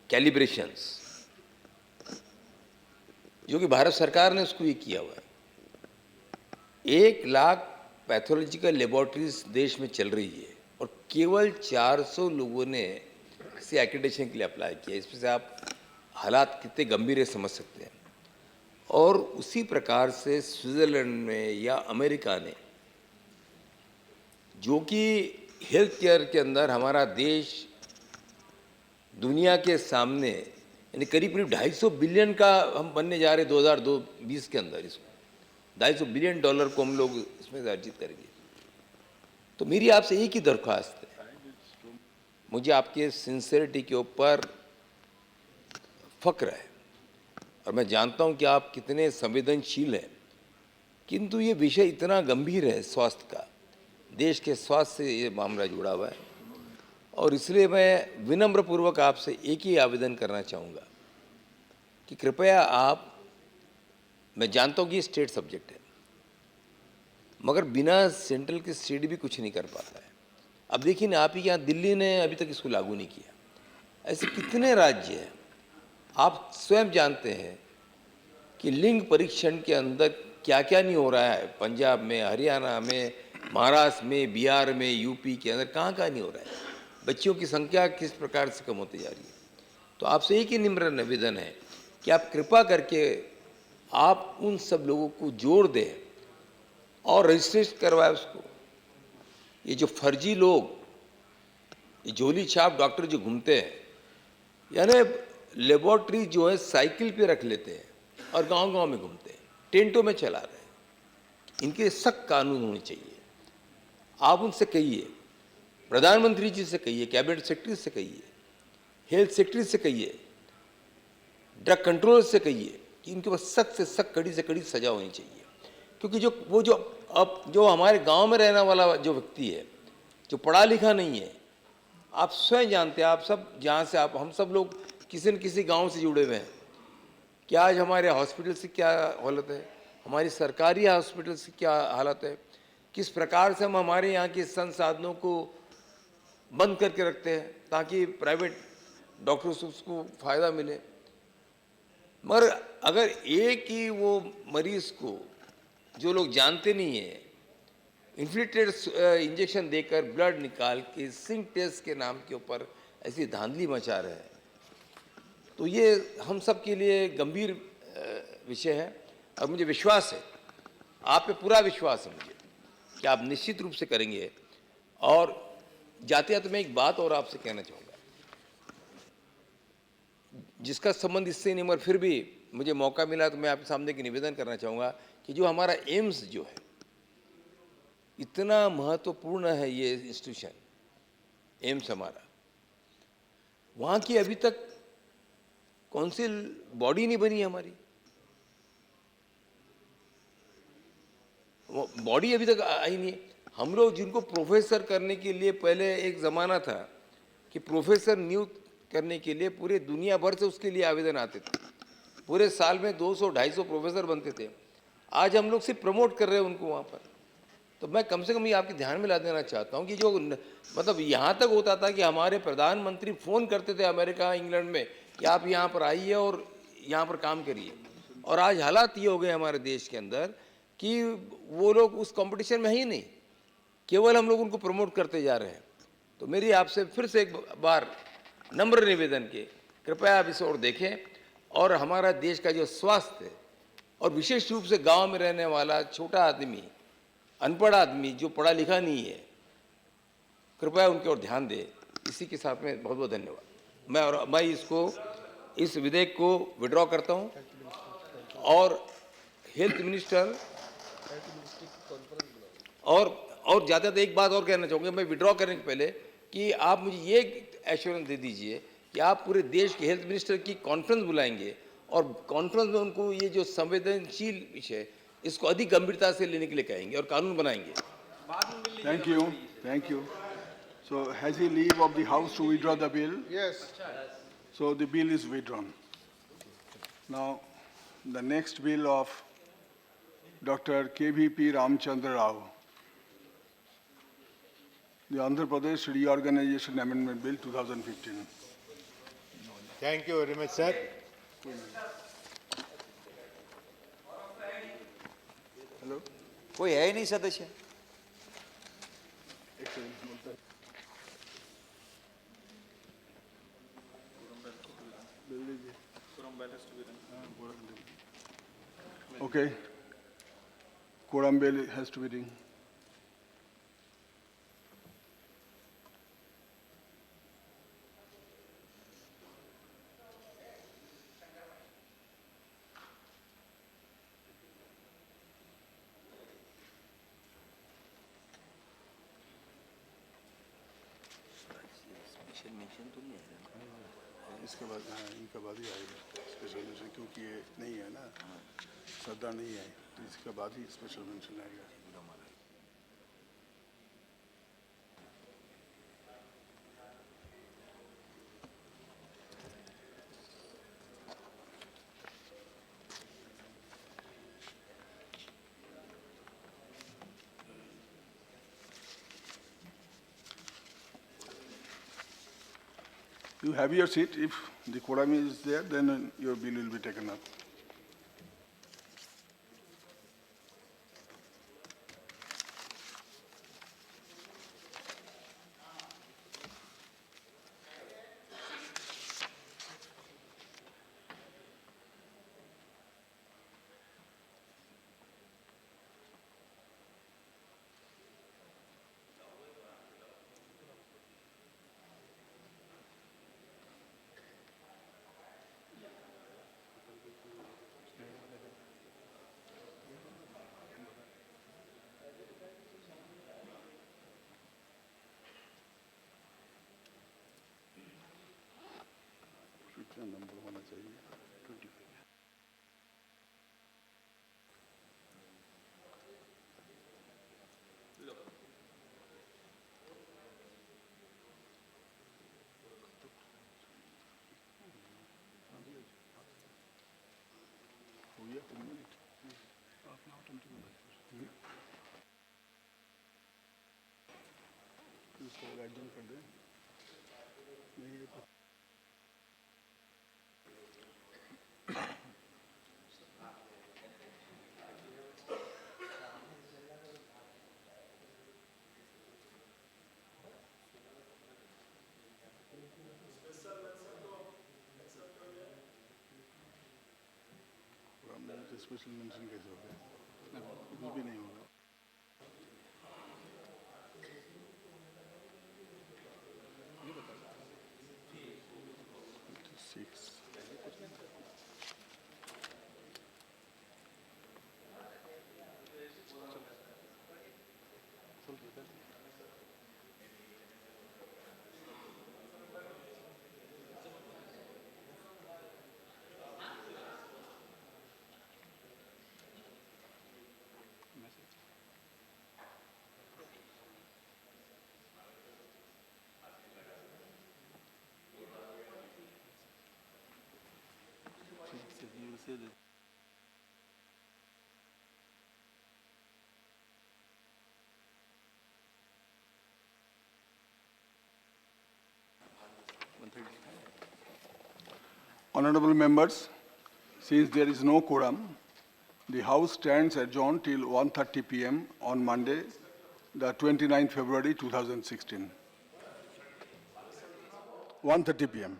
calibrations, जो कि भारत सरकार ने उसको ये किया हुआ है। 1 लाख पैथोलॉजिकल लेबोरेटरीज देश में चल रही है और केवल 400 लोगों ने इसे एक्रेडिटेशन के लिए अप्लाई किया। इसमें से आप हालात कितने गंभीर है समझ सकते हैं। और उसी प्रकार से स्विट्ज़रलैंड में या अमेरिका ने, जो कि हेल्थ केयर के अंदर हमारा देश दुनिया के सामने यानी करीब करीब $250 बिलियन का हम बनने जा रहे हैं 2020 के अंदर, इसको $250 बिलियन को हम लोग इसमें अर्जित करेंगे। तो मेरी आपसे एक ही दरख्वास्त है, मुझे आपके सिंसियरिटी के ऊपर फक्र है और मैं जानता हूं कि आप कितने संवेदनशील हैं, किंतु ये विषय इतना गंभीर है स्वास्थ्य का, देश के स्वास्थ्य से ये मामला जुड़ा हुआ है और इसलिए मैं विनम्रपूर्वक आपसे एक ही आवेदन करना चाहूँगा कि कृपया आप, मैं जानता हूँ कि ये स्टेट सब्जेक्ट है, मगर बिना सेंट्रल के स्टेट भी कुछ नहीं कर पाता है। अब देखिए ना, आप ही यहाँ दिल्ली ने अभी तक इसको लागू नहीं किया, ऐसे कितने राज्य हैं। आप स्वयं जानते हैं कि लिंग परीक्षण के अंदर क्या क्या नहीं हो रहा है, पंजाब में, हरियाणा में, महाराष्ट्र में, बिहार में, यूपी के अंदर कहाँ नहीं हो रहा है। बच्चियों की संख्या किस प्रकार से कम होती जा रही है। तो आपसे एक ही निम्र निवेदन है कि आप कृपा करके आप उन सब लोगों को जोड़ दें और रजिस्ट्रेशन करवाएं उसको। ये जो फर्जी लोग, ये झोली छाप डॉक्टर जो घूमते हैं, यानी लेबोरेटरी जो है साइकिल पे रख लेते हैं और गांव-गांव में घूमते हैं, टेंटों में चला रहे हैं, इनके सख्त कानून होने चाहिए। आप उनसे कहिए, प्रधानमंत्री जी से कहिए, कैबिनेट सेक्रेटरी से कहिए, हेल्थ सेक्रेटरी से कहिए, ड्रग कंट्रोलर से कहिए कि इनके पास सख्त से सख्त, कड़ी से कड़ी सजा होनी चाहिए। क्योंकि जो हमारे गांव में रहने वाला जो व्यक्ति है, जो पढ़ा लिखा नहीं है, आप स्वयं जानते हैं, आप सब जहाँ से आप, हम सब लोग किसी न किसी गांव से जुड़े हुए हैं कि आज हमारे हॉस्पिटल से क्या हालत है, हमारी सरकारी हॉस्पिटल से क्या हालत है, किस प्रकार से हम हमारे यहाँ के संसाधनों को बंद करके रखते हैं ताकि प्राइवेट डॉक्टरों से उसको फ़ायदा मिले। मगर अगर एक ही वो मरीज़ को, जो लोग जानते नहीं हैं, इन्फ्लेटेड इंजेक्शन देकर ब्लड निकाल के सिंक टेस्ट के नाम के ऊपर ऐसी धांधली मचा रहे हैं, तो ये हम सब के लिए गंभीर विषय है। और मुझे विश्वास है, आप पे पूरा विश्वास है मुझे कि आप निश्चित रूप से करेंगे। और जाते जाते मैं एक बात और आपसे कहना चाहूँगा, जिसका संबंध इससे नहीं, मगर फिर भी मुझे मौका मिला तो मैं आपके सामने एक निवेदन करना चाहूँगा कि जो हमारा एम्स जो है, इतना महत्वपूर्ण है ये इंस्टीट्यूशन, एम्स हमारा, वहाँ की अभी तक काउंसिल बॉडी नहीं बनी है हमारी, बॉडी अभी तक आई नहीं है। हम लोग जिनको प्रोफेसर करने के लिए पहले एक ज़माना था कि प्रोफेसर नियुक्त करने के लिए पूरे दुनिया भर से उसके लिए आवेदन आते थे, पूरे साल में 200-250 प्रोफेसर बनते थे। आज हम लोग सिर्फ प्रमोट कर रहे हैं उनको वहाँ पर, तो मैं कम से कम ये आपके ध्यान में ला देना चाहता हूँ कि जो मतलब यहाँ तक होता था कि हमारे प्रधानमंत्री फ़ोन करते थे अमेरिका इंग्लैंड में कि आप यहाँ पर आइए और यहाँ पर काम करिए, और आज हालात ये हो गए हमारे देश के अंदर कि वो लोग उस कंपटीशन में है ही नहीं, केवल हम लोग उनको प्रमोट करते जा रहे हैं। तो मेरी आपसे फिर से एक बार नम्र निवेदन के कृपया आप इसे और देखें, और हमारा देश का जो स्वास्थ्य और विशेष रूप से गांव में रहने वाला छोटा आदमी, अनपढ़ आदमी जो पढ़ा लिखा नहीं है, कृपया उनके ओर ध्यान दें। इसी के साथ में बहुत बहुत धन्यवाद। मैं इस विधेयक को विड्रॉ करता हूं, और हेल्थ मिनिस्टर और ज़्यादा एक बात और कहना चाहूँगा मैं विड्रॉ करने के पहले, कि आप मुझे ये एश्योरेंस दे दीजिए कि आप पूरे देश के हेल्थ मिनिस्टर की कॉन्फ्रेंस बुलाएंगे, और कॉन्फ्रेंस में उनको ये जो संवेदनशील विषय इसको अधिक गंभीरता से लेने के लिए कहेंगे और कानून बनाएंगे। Thank you. So has he leave of the House to withdraw the bill? Yes. So the bill is withdrawn. Now, the next bill of Dr. KVP Ramchandra Rao, the Andhra Pradesh Reorganization Amendment Bill 2015. Thank you very much, sir. Hello? कोई है ही नहीं सदस्य। Okay. Quorum bill has to be ring. इसके बाद इनका बाद ही आएगा special mention, क्योंकि ये नहीं है ना, श्रद्धा नहीं है, तो इसके बाद ही स्पेशल मेंशन आएगा। You have your seat. If the quorum is there, then your bill will be taken up. कितना नंबर होना चाहिए? 25। हो गया 2 मिनट। अपना ऑटोमेटिक इसको एडजस्ट कर दें। नहीं ये स्पेशल मेंशन कैसे हो गया? कुछ भी नहीं होगा। Honorable members, since there is no quorum, the House stands adjourned till 1:30 p.m. on Monday, the 29th February 2016. 1:30 p.m.